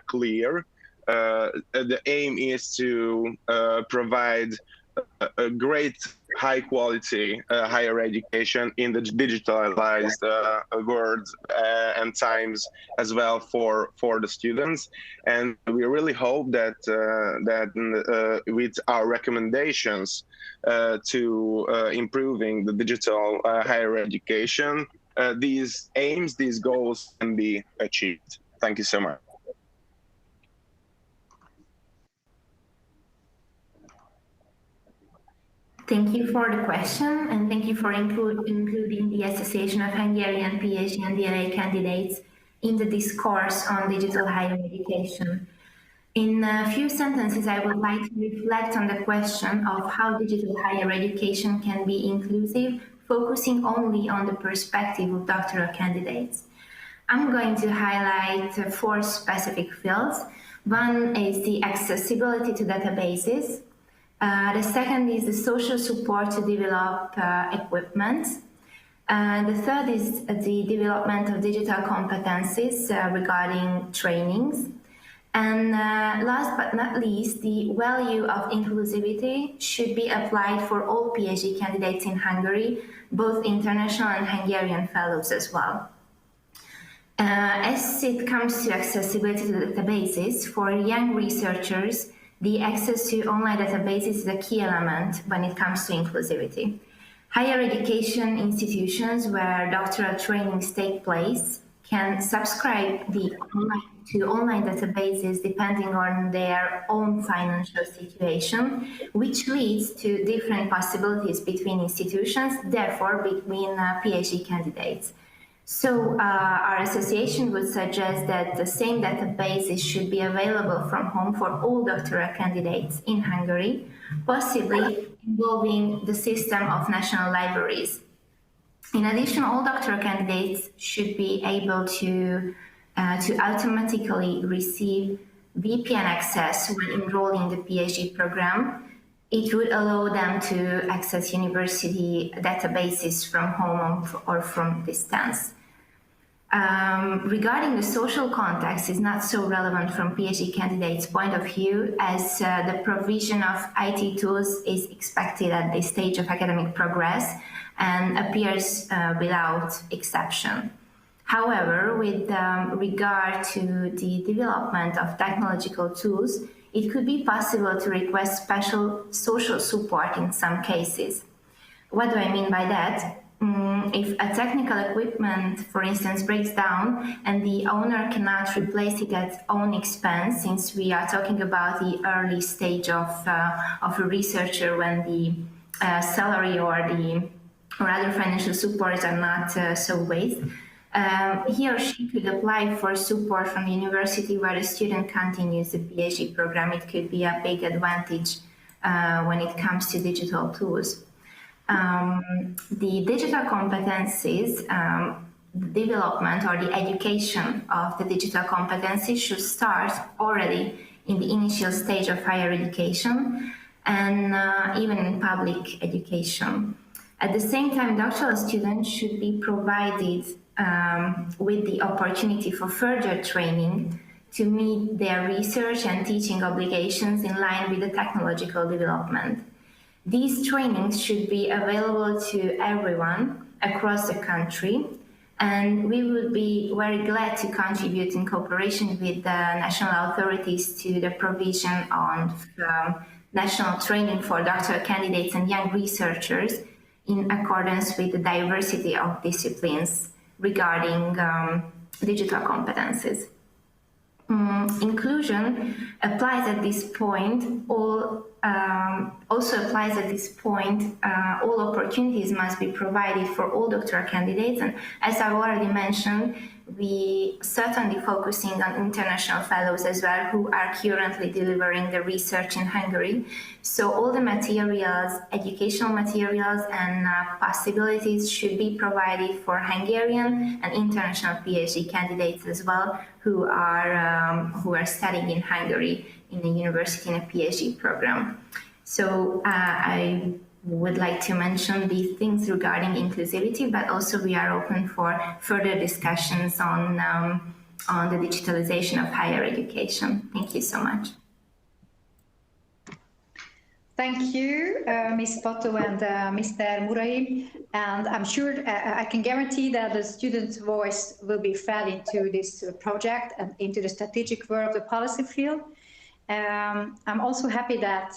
clear. The aim is to provide a great high quality higher education in the digitalized world and times as well for the students. And we really hope that with our recommendations to improving the digital higher education, these aims, these goals can be achieved. Thank you so much. Thank you for the question, and thank you for including the Association of Hungarian PhD and DLA candidates in the discourse on digital higher education. In a few sentences, I would like to reflect on the question of how digital higher education can be inclusive, focusing only on the perspective of doctoral candidates. I'm going to highlight 4 specific fields. One is the accessibility to databases. The second is the social support to develop equipment. The third is the development of digital competencies regarding trainings. And last but not least, the value of inclusivity should be applied for all PhD candidates in Hungary, both international and Hungarian fellows as well. As it comes to accessibility to databases, for young researchers, the access to online databases is a key element when it comes to inclusivity. Higher education institutions where doctoral trainings take place can subscribe to online databases depending on their own financial situation, which leads to different possibilities between institutions, therefore between PhD candidates. So our association would suggest that the same databases should be available from home for all doctoral candidates in Hungary, possibly involving the system of national libraries. In addition, all doctoral candidates should be able to automatically receive VPN access when enrolling in the PhD program. It would allow them to access university databases from home or from distance. Regarding the social context is not so relevant from PhD candidates' point of view, as the provision of IT tools is expected at this stage of academic progress and appears without exception. However, with regard to the development of technological tools, it could be possible to request special social support in some cases. What do I mean by that? if a technical equipment, for instance, breaks down and the owner cannot replace it at own expense, since we are talking about the early stage of a researcher when the salary or other financial supports are not so great, he or she could apply for support from the university where the student continues the PhD program. It could be a big advantage when it comes to digital tools. The digital competencies, development or the education of the digital competencies should start already in the initial stage of higher education and even in public education. At the same time, doctoral students should be provided with the opportunity for further training to meet their research and teaching obligations in line with the technological development. These trainings should be available to everyone across the country, and we would be very glad to contribute in cooperation with the national authorities to the provision of national training for doctoral candidates and young researchers in accordance with the diversity of disciplines regarding digital competencies. Inclusion applies at this point. Also applies at this point. All opportunities must be provided for all doctoral candidates, and as I've already mentioned, we certainly focusing on international fellows as well, who are currently delivering the research in Hungary. So all the materials, educational materials and possibilities should be provided for Hungarian and international PhD candidates as well, who are studying in Hungary in a university in a PhD program. So I would like to mention these things regarding inclusivity, but also we are open for further discussions on the digitalization of higher education. Thank you so much. Thank you, Ms. Pato and Mr. Murai. And I'm sure I can guarantee that the students' voice will be fed into this project and into the strategic work of the policy field. I'm also happy that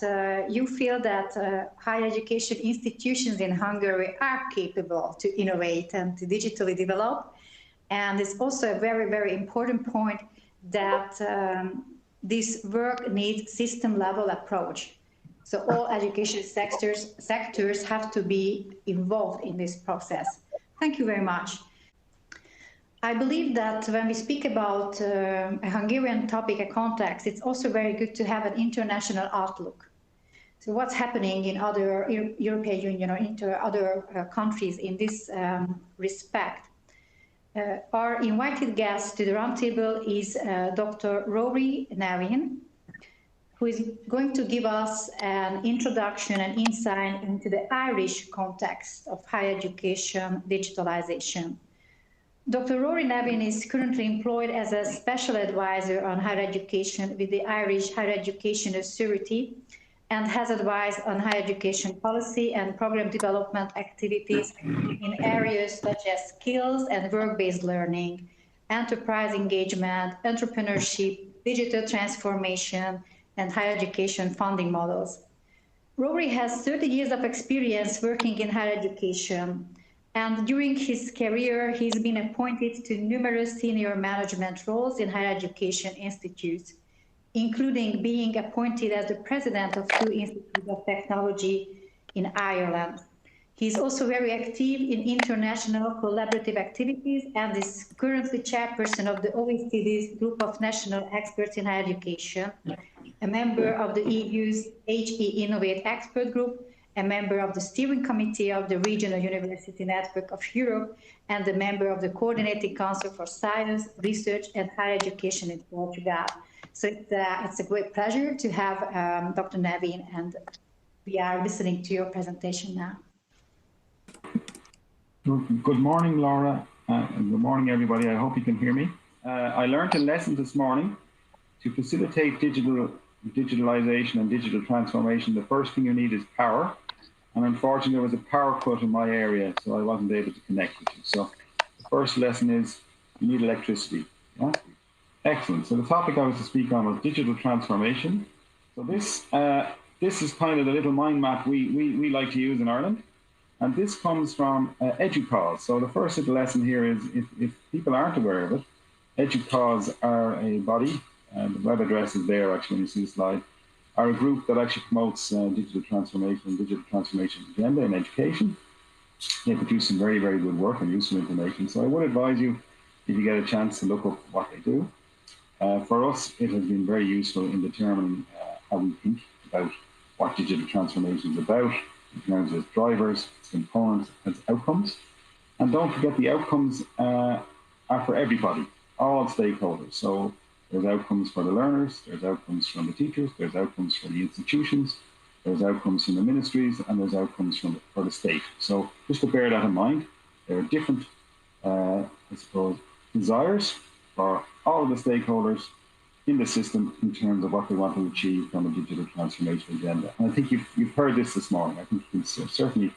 you feel that higher education institutions in Hungary are capable to innovate and to digitally develop. And it's also a very, very important point that this work needs system-level approach. So all education sectors have to be involved in this process. Thank you very much. I believe that when we speak about a Hungarian topic, a context, it's also very good to have an international outlook. So what's happening in other European Union or other countries in this respect? Our invited guest to the roundtable is Dr. Rory Nevin, who is going to give us an introduction and insight into the Irish context of higher education digitalization. Dr. Rory Nevin is currently employed as a special advisor on higher education with the Irish Higher Education Authority and has advised on higher education policy and program development activities in areas such as skills and work-based learning, enterprise engagement, entrepreneurship, digital transformation, and higher education funding models. Rory has 30 years of experience working in higher education. And during his career, he's been appointed to numerous senior management roles in higher education institutes, including being appointed as the president of 2 institutes of technology in Ireland. He's also very active in international collaborative activities and is currently chairperson of the OECD's Group of National Experts in Higher Education, a member of the EU's HE Innovate Expert Group, a member of the steering committee of the Regional University Network of Europe, and a member of the Coordinating Council for Science, Research and Higher Education in Portugal. So it's a great pleasure to have Dr. Nevin, and we are listening to your presentation now. Good morning, Laura, and good morning, everybody. I hope you can hear me. I learned a lesson this morning. To facilitate digitalization and digital transformation, the first thing you need is power. And unfortunately, there was a power cut in my area, so I wasn't able to connect with you. So the first lesson is you need electricity. Yeah? Excellent. So the topic I was to speak on was digital transformation. So this is kind of the little mind map we like to use in Ireland. And this comes from EduCause. So the first little lesson here is, if people aren't aware of it, EduCause are a body, and the web address is there actually when you see the slide, are a group that actually promotes digital transformation and digital transformation agenda in education. They produce some very, very good work and useful information. So I would advise you, if you get a chance, to look up what they do. For us, it has been very useful in determining how we think about what digital transformation is about, in terms of its drivers, its components, its outcomes. And don't forget, the outcomes are for everybody, all stakeholders. So there's outcomes for the learners, there's outcomes from the teachers, there's outcomes for the institutions, there's outcomes from the ministries, and there's outcomes for the state. So just to bear that in mind, there are different, I suppose, desires for all of the stakeholders in the system in terms of what they want to achieve from a digital transformation agenda. And I think you've heard this morning. I think you can certainly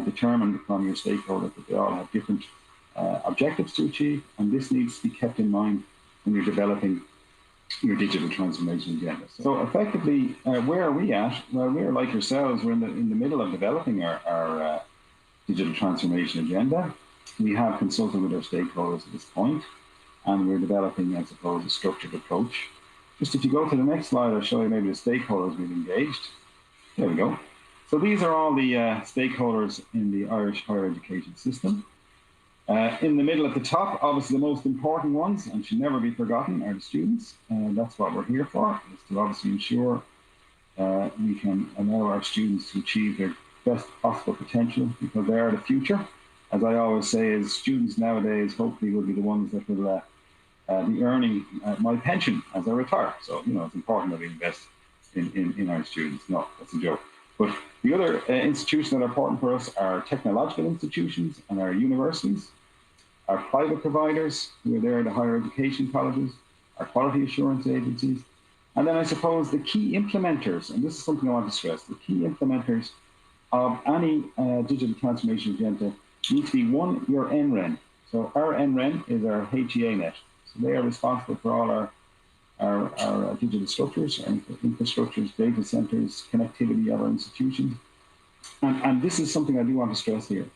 determine from your stakeholders that they all have different objectives to achieve, and this needs to be kept in mind when you're developing your digital transformation agenda. So effectively, where are we at? Well, we're like yourselves. We're in the middle of developing our digital transformation agenda. We have consulted with our stakeholders at this point, and we're developing, I suppose, a structured approach. Just if you go to the next slide, I'll show you maybe the stakeholders we've engaged. There we go. So these are all the stakeholders in the Irish higher education system. In the middle at the top, obviously the most important ones, and should never be forgotten, are the students. That's what we're here for, is to obviously ensure we can allow our students to achieve their best possible potential, because they are the future. As I always say, is students nowadays hopefully will be the ones that will be earning my pension as I retire. So, you know, it's important that we invest in our students. No, that's a joke. But the other institutions that are important for us are technological institutions and our universities, our private providers who are there, the higher education colleges, our quality assurance agencies, and then I suppose the key implementers, and this is something I want to stress, the key implementers of any digital transformation agenda need to be, one, your NREN. So our NREN is our HEA net. So they are responsible for all our digital structures, our infrastructures, data centers, connectivity of our institutions. And this is something I do want to stress here.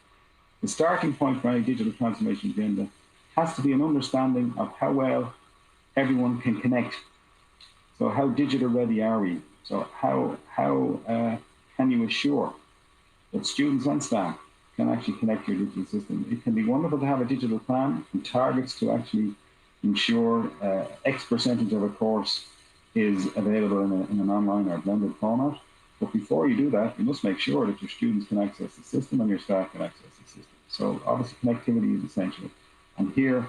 The starting point for any digital transformation agenda has to be an understanding of how well everyone can connect. So how digital ready are we? So how can you assure that students and staff can actually connect your digital system? It can be wonderful to have a digital plan and targets to actually ensure X percentage of a course is available in an online or blended format. But before you do that, you must make sure that your students can access the system and your staff can access the system. So obviously connectivity is essential. And here,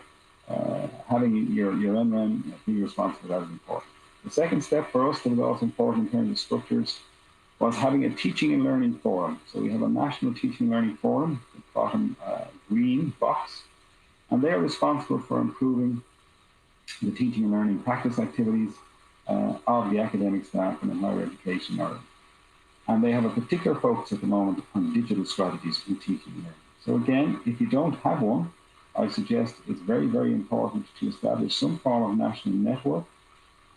having your NREN being responsible for that is important. The second step for us that was also important in terms of structures was having a teaching and learning forum. So we have a national teaching and learning forum, the bottom green box, and they are responsible for improving the teaching and learning practice activities of the academic staff in higher education in Ireland. And they have a particular focus at the moment on digital strategies in teaching and learning. So again, if you don't have one, I suggest it's very, very important to establish some form of national network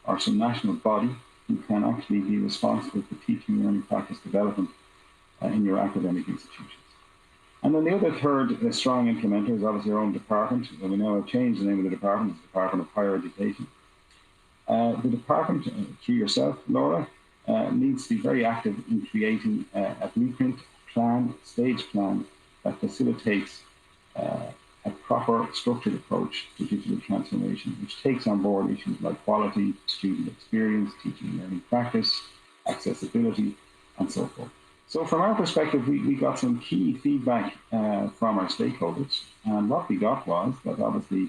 or some national body who can actually be responsible for teaching and learning practice development in your academic institutions. And then the other third strong implementer is obviously our own department. And we now have changed the name of the department, it's the Department of Higher Education. The department, through yourself, Laura, needs to be very active in creating a blueprint, plan, stage plan that facilitates a proper structured approach to digital transformation, which takes on board issues like quality, student experience, teaching and learning practice, accessibility, and so forth. So from our perspective, we got some key feedback from our stakeholders, and what we got was that obviously,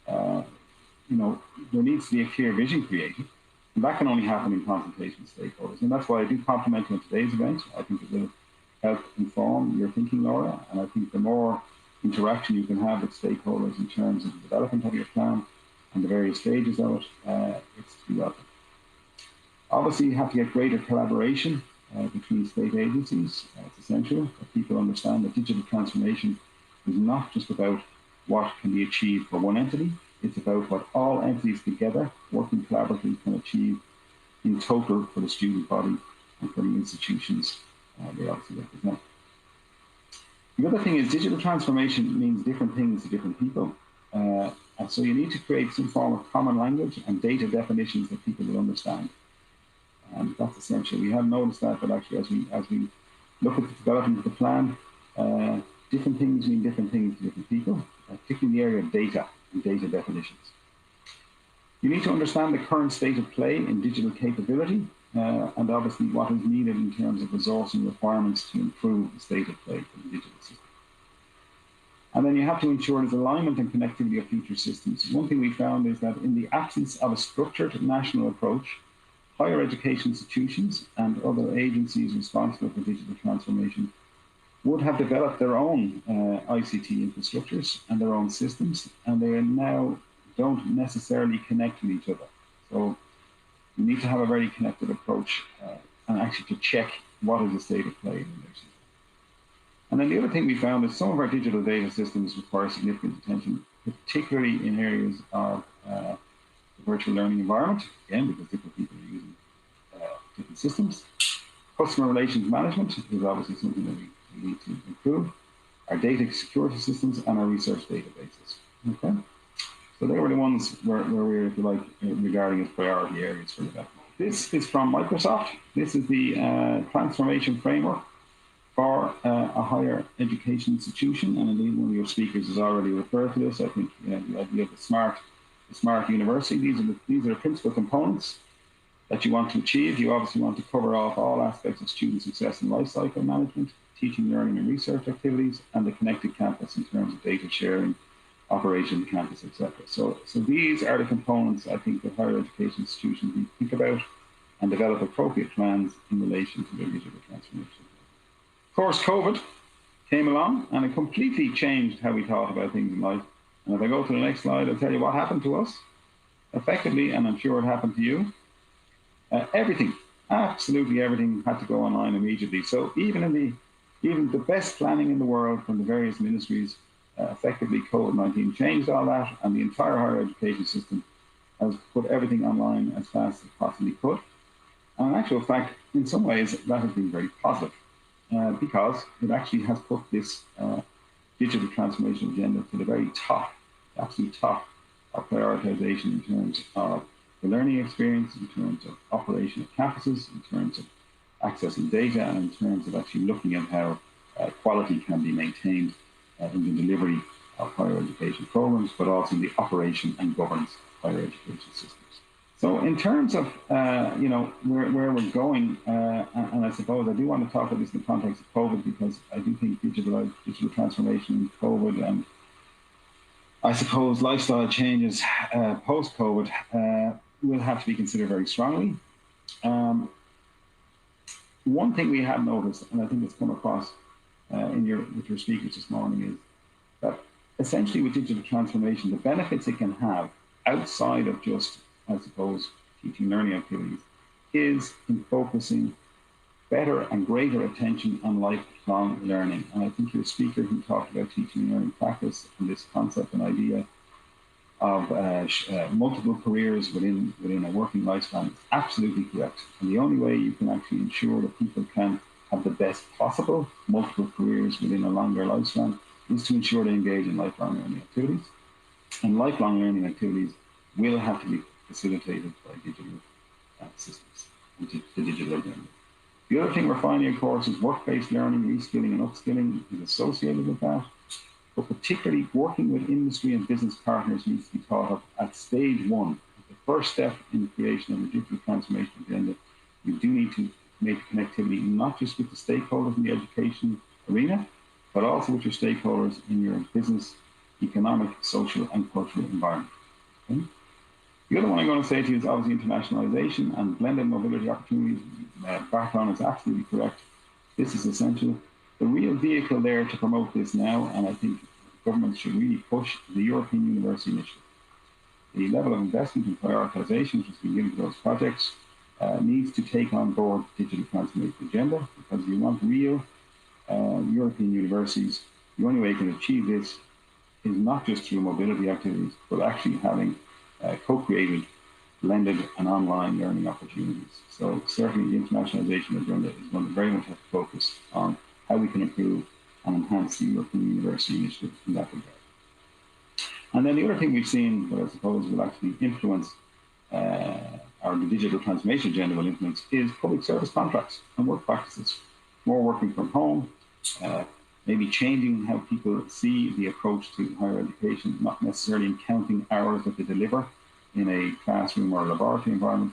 there needs to be a clear vision created, and that can only happen in consultation with stakeholders. And that's why I do compliment you on today's event. I think it will help inform your thinking, Laura, and I think the more interaction you can have with stakeholders in terms of the development of your plan and the various stages of it, it's to be welcome. Obviously, you have to get greater collaboration between state agencies. It's essential that people understand that digital transformation is not just about what can be achieved for one entity, it's about what all entities together, working collaboratively, can achieve in total for the student body and for the institutions they obviously represent. The other thing is digital transformation means different things to different people. And so you need to create some form of common language and data definitions that people will understand. And that's essential. We have noticed that, but actually as we look at the development of the plan, different things mean different things to different people, particularly in the area of data and data definitions. You need to understand the current state of play in digital capability, and obviously what is needed in terms of resource and requirements to improve the state of play for the digital system. And then you have to ensure there's alignment and connectivity of future systems. One thing we found is that in the absence of a structured national approach, higher education institutions and other agencies responsible for digital transformation would have developed their own ICT infrastructures and their own systems, and they now don't necessarily connect with each other. So you need to have a very connected approach and actually to check what is the state of play in their system. And then the other thing we found is some of our digital data systems require significant attention, particularly in areas of the virtual learning environment, again, because different people are using different systems. Customer relations management is obviously something that we need to improve. Our data security systems and our research databases. Okay, so they were the ones where we were, if you like, regarding as priority areas for development. This is from Microsoft. This is the transformation framework for a higher education institution, and indeed one of your speakers has already referred to this. I think the idea of the smart university. These are the principal components that you want to achieve. You obviously want to cover off all aspects of student success and lifecycle management, teaching, learning, and research activities, and the connected campus in terms of data sharing, operation, campus, etc. So these are the components I think that higher education institutions need to think about and develop appropriate plans in relation to their digital transformation. Of course, COVID came along and it completely changed how we thought about things in life. And if I go to the next slide, I'll tell you what happened to us. Effectively, and I'm sure it happened to you, everything, absolutely everything had to go online immediately. So even the best planning in the world from the various ministries, effectively COVID-19 changed all that, and the entire higher education system has put everything online as fast as it possibly could. And in actual fact, in some ways, that has been very positive because it actually has put this digital transformation agenda to the very top, absolute top of prioritization in terms of the learning experience, in terms of operation of campuses, in terms of accessing data, and in terms of actually looking at how quality can be maintained in the delivery of higher education programs, but also in the operation and governance of higher education systems. So in terms of where we're going, and I suppose I do want to talk about this in the context of COVID, because I do think digital transformation in COVID and I suppose lifestyle changes post-COVID will have to be considered very strongly. One thing we have noticed, and I think it's come across with your speakers this morning, is that essentially with digital transformation, the benefits it can have outside of just, I suppose, teaching learning activities is in focusing better and greater attention on lifelong learning. And I think your speaker who talked about teaching and learning practice and this concept and idea of multiple careers within a working lifespan is absolutely correct. And the only way you can actually ensure that people can have the best possible multiple careers within a longer lifespan is to ensure they engage in lifelong learning activities. And lifelong learning activities will have to be facilitated by digital systems and the digital learning. The other thing we're finding, of course, is work-based learning, reskilling and upskilling is associated with that. But particularly working with industry and business partners needs to be thought of at stage one. The first step in the creation of a digital transformation agenda, you do need to make connectivity not just with the stakeholders in the education arena, but also with your stakeholders in your business, economic, social and cultural environment. Okay? The other one I'm going to say to you is obviously internationalisation and blended mobility opportunities. Márton is absolutely correct. This is essential. The real vehicle there to promote this now, and I think governments should really push, the European University Initiative. The level of investment and prioritisation which has been given to those projects needs to take on board the digital transformation agenda, because you want real European universities. The only way you can achieve this is not just through mobility activities, but actually having co-created, blended and online learning opportunities. So certainly the internationalisation agenda is one that very much has to focus on how we can improve and enhance European University Initiative in that regard. And then the other thing we've seen that I suppose will actually influence or the digital transformation agenda will influence is public service contracts and work practices. More working from home, maybe changing how people see the approach to higher education, not necessarily counting hours that they deliver in a classroom or laboratory environment,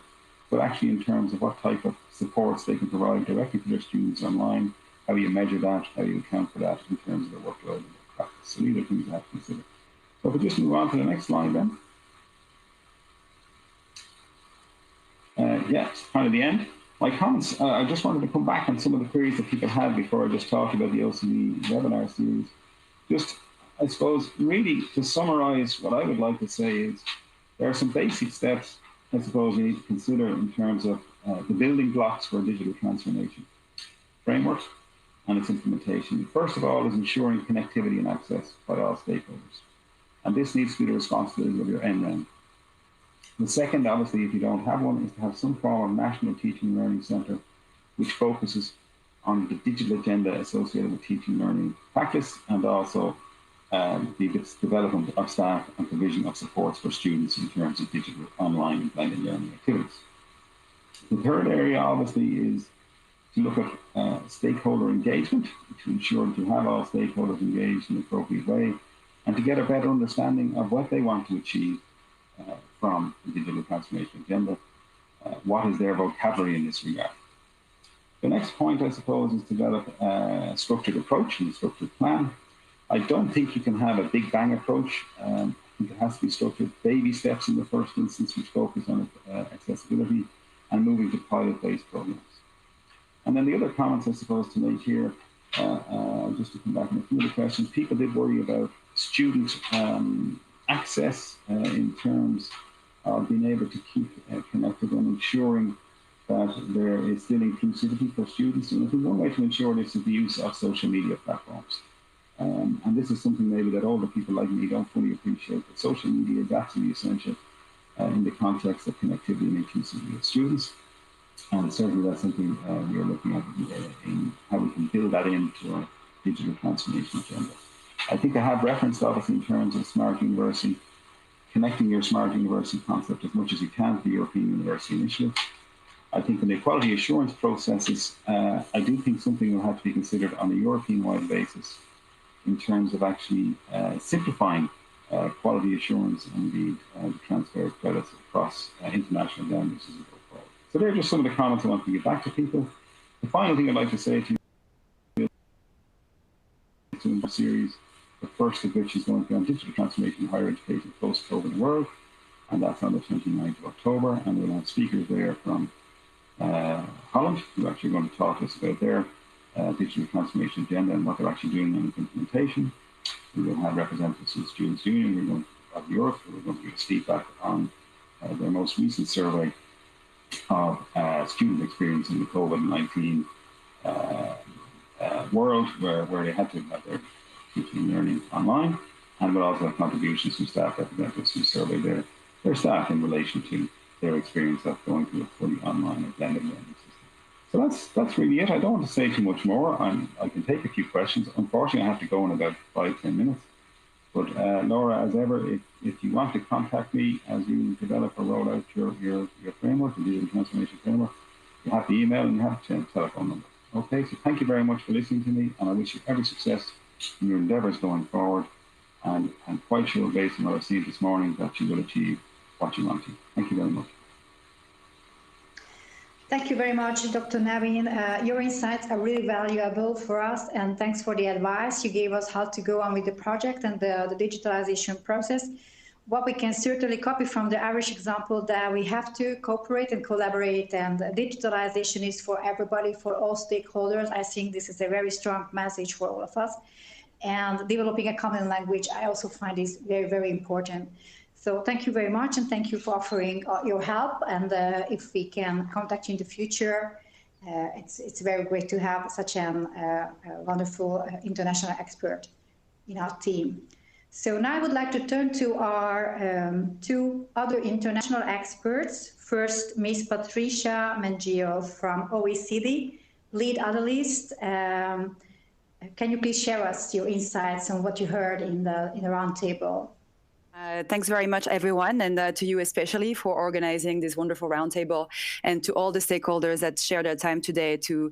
but actually in terms of what type of supports they can provide directly to their students online, how you measure that, how you account for that in terms of their workload and their practice. So these are things you have to consider. So if we just move on to the next slide then. Yeah, it's kind of the end. My comments, I just wanted to come back on some of the queries that people had before I just talked about the OCD webinar series. Just, I suppose, really to summarize what I would like to say is there are some basic steps I suppose you need to consider in terms of the building blocks for digital transformation framework and its implementation. First of all is ensuring connectivity and access by all stakeholders. And this needs to be the responsibility of your end-to-end. The second, obviously, if you don't have one, is to have some form of national teaching and learning centre which focuses on the digital agenda associated with teaching and learning practice, and also the development of staff and provision of supports for students in terms of digital online and blended learning activities. The third area, obviously, is to look at stakeholder engagement, to ensure that you have all stakeholders engaged in an appropriate way, and to get a better understanding of what they want to achieve from the digital transformation agenda. What is their vocabulary in this regard? The next point, I suppose, is to develop a structured approach and a structured plan. I don't think you can have a big bang approach. I think it has to be structured baby steps in the first instance, which focus on accessibility and moving to pilot-based programs. And then the other comments, I suppose, to make here, just to come back on a few of the questions, people did worry about student access in terms of being able to keep connected and ensuring that there is still inclusivity for students. And I think one way to ensure this is the use of social media platforms. And this is something maybe that older people like me don't fully appreciate, but social media is absolutely essential in the context of connectivity and inclusivity of students. And certainly that's something we are looking at in how we can build that into our digital transformation agenda. I think I have referenced, obviously, in terms of smart university, connecting your smart university concept as much as you can to the European University Initiative. I think in the quality assurance processes, I do think something will have to be considered on a European-wide basis in terms of actually simplifying quality assurance and indeed the transfer of credits across international boundaries as we go forward. So there are just some of the comments I want to get back to people. The final thing I'd like to say to you in the series, the first of which is going to be on digital transformation in higher education post-COVID world, and that's on the 29th of October, and we'll have speakers there from Holland, who are actually going to talk to us about their digital transformation agenda and what they're actually doing in implementation. We will have representatives from the Students' Union, we're going to have Europe, we're going to give us feedback on their most recent survey of student experience in the COVID-19 world, where they had to have their teaching and learning online, and we'll also have contributions from staff representatives who survey their staff in relation to their experience of going to a fully online or blended learning system. So that's really it. I don't want to say too much more. I can take a few questions. Unfortunately, I have to go in about 5-10 minutes. But Laura, as ever, if you want to contact me as you develop or roll out your framework, the digital transformation framework, you have the email and you have the telephone number. Okay, so thank you very much for listening to me, and I wish you every success in your endeavours going forward. And I'm quite sure, based on what I've seen this morning, that you will achieve what you want to. Thank you very much. Thank you very much, Dr. Navin. Your insights are really valuable for us, and thanks for the advice you gave us how to go on with the project and the digitalization process. What we can certainly copy from the Irish example, that we have to cooperate and collaborate, and digitalization is for everybody, for all stakeholders. I think this is a very strong message for all of us. And developing a common language, I also find is very, very important. So thank you very much, and thank you for offering your help. And if we can contact you in the future, it's very great to have such a wonderful international expert in our team. So now I would like to turn to our two other international experts. First, Ms. Patricia Mengio from OECD, lead analyst Can you please share us your insights on what you heard in the roundtable? Thanks very much, everyone, and to you especially for organizing this wonderful roundtable, and to all the stakeholders that share their time today to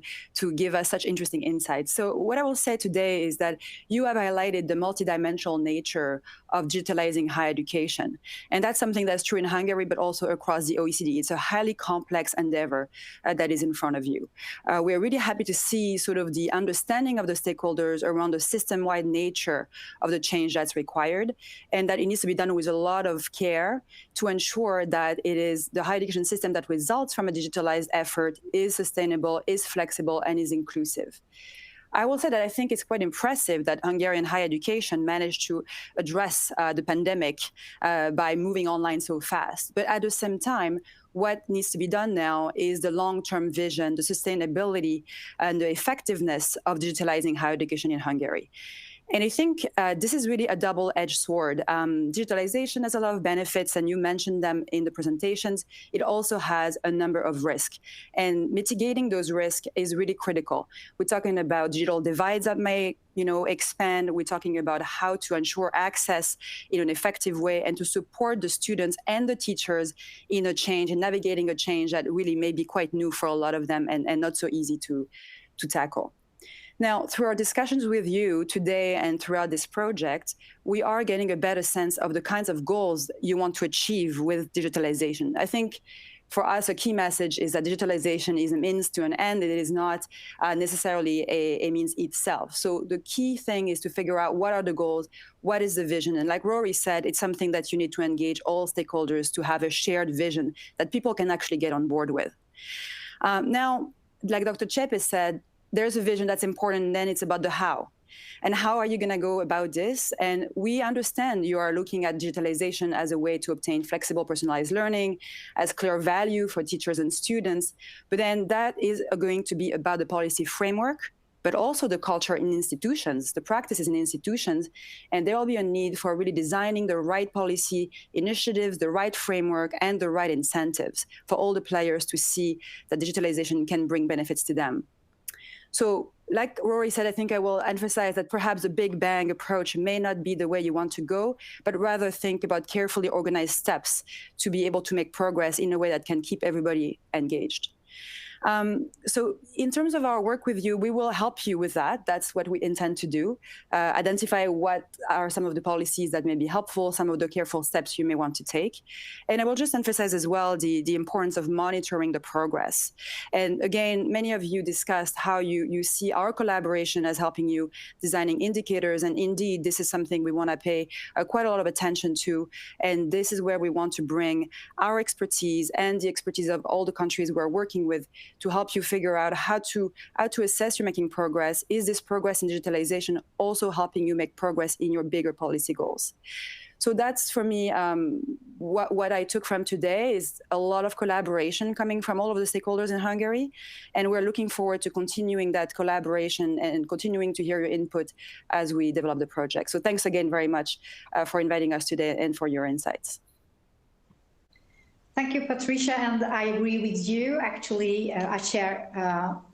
give us such interesting insights. So what I will say today is that you have highlighted the multidimensional nature of digitalizing higher education. And that's something that's true in Hungary, but also across the OECD. It's a highly complex endeavor that is in front of you. We're really happy to see sort of the understanding of the stakeholders around the system-wide nature of the change that's required, and that it needs to be done with a lot of care to ensure that it is the higher education system that results from a digitalized effort is sustainable, is flexible, and is inclusive. I will say that I think it's quite impressive that Hungarian higher education managed to address the pandemic by moving online so fast. But at the same time, what needs to be done now is the long-term vision, the sustainability, and the effectiveness of digitalizing higher education in Hungary. And I think this is really a double-edged sword. Digitalization has a lot of benefits, and you mentioned them in the presentations. It also has a number of risks, and mitigating those risks is really critical. We're talking about digital divides that may, expand. We're talking about how to ensure access in an effective way and to support the students and the teachers in a change and navigating a change that really may be quite new for a lot of them and not so easy to tackle. Now, through our discussions with you today and throughout this project, we are getting a better sense of the kinds of goals you want to achieve with digitalization. I think for us, a key message is that digitalization is a means to an end. It is not necessarily a means itself. So the key thing is to figure out what are the goals, what is the vision. And like Rory said, it's something that you need to engage all stakeholders to have a shared vision that people can actually get on board with. Now, like Dr. Chepe said, there's a vision that's important, and then it's about the how. And how are you going to go about this? And we understand you are looking at digitalization as a way to obtain flexible, personalized learning, as clear value for teachers and students. But then that is going to be about the policy framework, but also the culture in institutions, the practices in institutions. And there will be a need for really designing the right policy initiatives, the right framework, and the right incentives for all the players to see that digitalization can bring benefits to them. So like Rory said, I think I will emphasize that perhaps a big bang approach may not be the way you want to go, but rather think about carefully organized steps to be able to make progress in a way that can keep everybody engaged. So in terms of our work with you, we will help you with that. That's what we intend to do. Identify what are some of the policies that may be helpful, some of the careful steps you may want to take. And I will just emphasize as well the importance of monitoring the progress. And again, many of you discussed how you see our collaboration as helping you designing indicators. And indeed, this is something we want to pay quite a lot of attention to. And this is where we want to bring our expertise and the expertise of all the countries we're working with to help you figure out how to assess you're making progress. Is this progress in digitalization also helping you make progress in your bigger policy goals? So that's, for me, what I took from today is a lot of collaboration coming from all of the stakeholders in Hungary. And we're looking forward to continuing that collaboration and continuing to hear your input as we develop the project. So thanks again very much for inviting us today and for your insights. Thank you, Patricia, and I agree with you. Actually, I share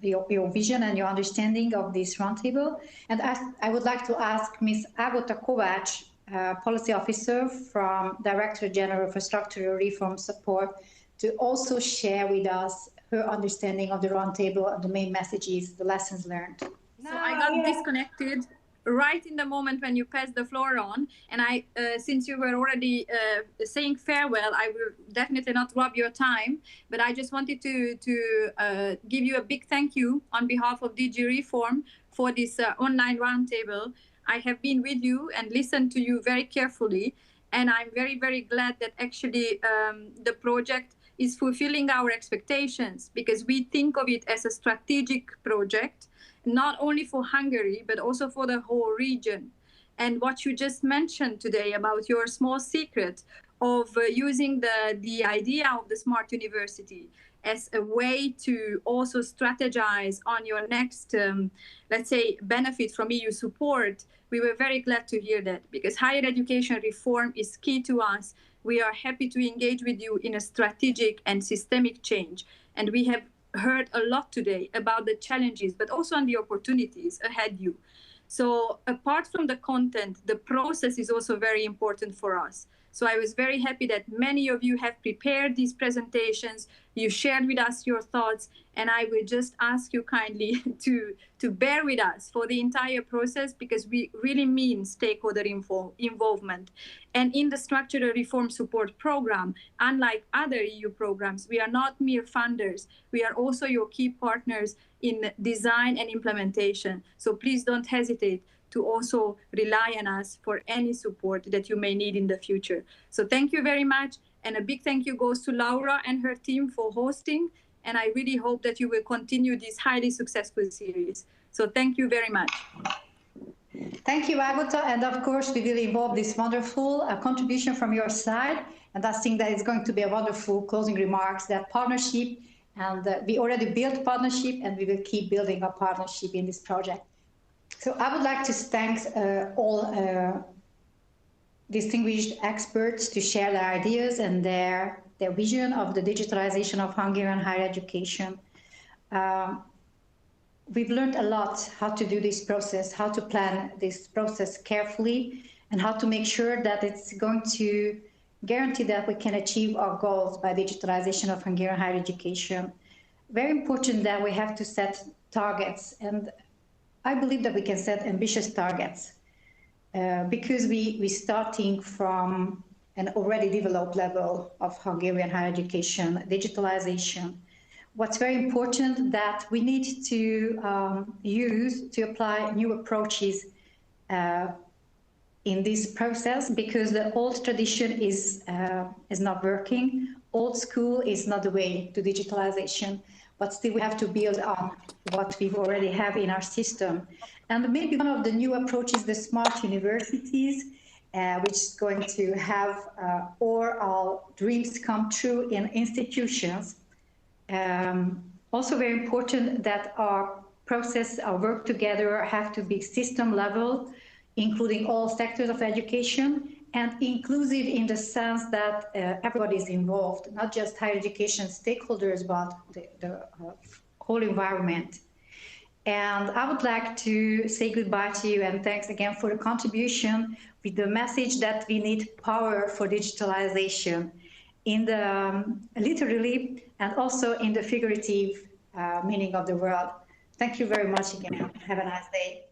your vision and your understanding of this roundtable. And I would like to ask Ms. Agota Kovács, Policy Officer from Director General for Structural Reform Support, to also share with us her understanding of the roundtable and the main messages, the lessons learned. So I got disconnected right in the moment when you passed the floor on, and I, since you were already saying farewell, I will definitely not rob your time, but I just wanted to give you a big thank you on behalf of DG Reform for this online roundtable. I have been with you and listened to you very carefully, and I'm very, very glad that actually the project is fulfilling our expectations, because we think of it as a strategic project, not only for Hungary, but also for the whole region. And what you just mentioned today about your small secret of using the idea of the smart university as a way to also strategize on your next, let's say, benefit from EU support, we were very glad to hear that, because higher education reform is key to us. We are happy to engage with you in a strategic and systemic change. And we have heard a lot today about the challenges, but also on the opportunities ahead you. So apart from the content, the process is also very important for us. So I was very happy that many of you have prepared these presentations, you shared with us your thoughts, and I will just ask you kindly to bear with us for the entire process, because we really mean stakeholder involvement. And in the Structural Reform Support Program, unlike other EU programs, we are not mere funders. We are also your key partners in design and implementation. So please don't hesitate to also rely on us for any support that you may need in the future. So thank you very much. And a big thank you goes to Laura and her team for hosting. And I really hope that you will continue this highly successful series. So thank you very much. Thank you, Agota. And of course, we will involve this wonderful contribution from your side. And I think that it's going to be a wonderful closing remarks, that partnership. And we already built partnership, and we will keep building a partnership in this project. So I would like to thank all distinguished experts to share their ideas and their vision of the digitalization of Hungarian higher education. We've learned a lot how to do this process, how to plan this process carefully, and how to make sure that it's going to guarantee that we can achieve our goals by digitalization of Hungarian higher education. Very important that we have to set targets, and I believe that we can set ambitious targets because we're starting from an already developed level of Hungarian higher education, digitalization. What's very important that we need to apply new approaches in this process, because the old tradition is not working. Old school is not the way to digitalization, but still we have to build on what we already have in our system. And maybe one of the new approaches, the smart universities, which is going to have all our dreams come true in institutions. Also very important that our process, our work together have to be system level, including all sectors of education, and inclusive in the sense that everybody is involved, not just higher education stakeholders, but the whole environment. And I would like to say goodbye to you, and thanks again for the contribution with the message that we need power for digitalization in the literally and also in the figurative meaning of the word. Thank you very much again. Have a nice day.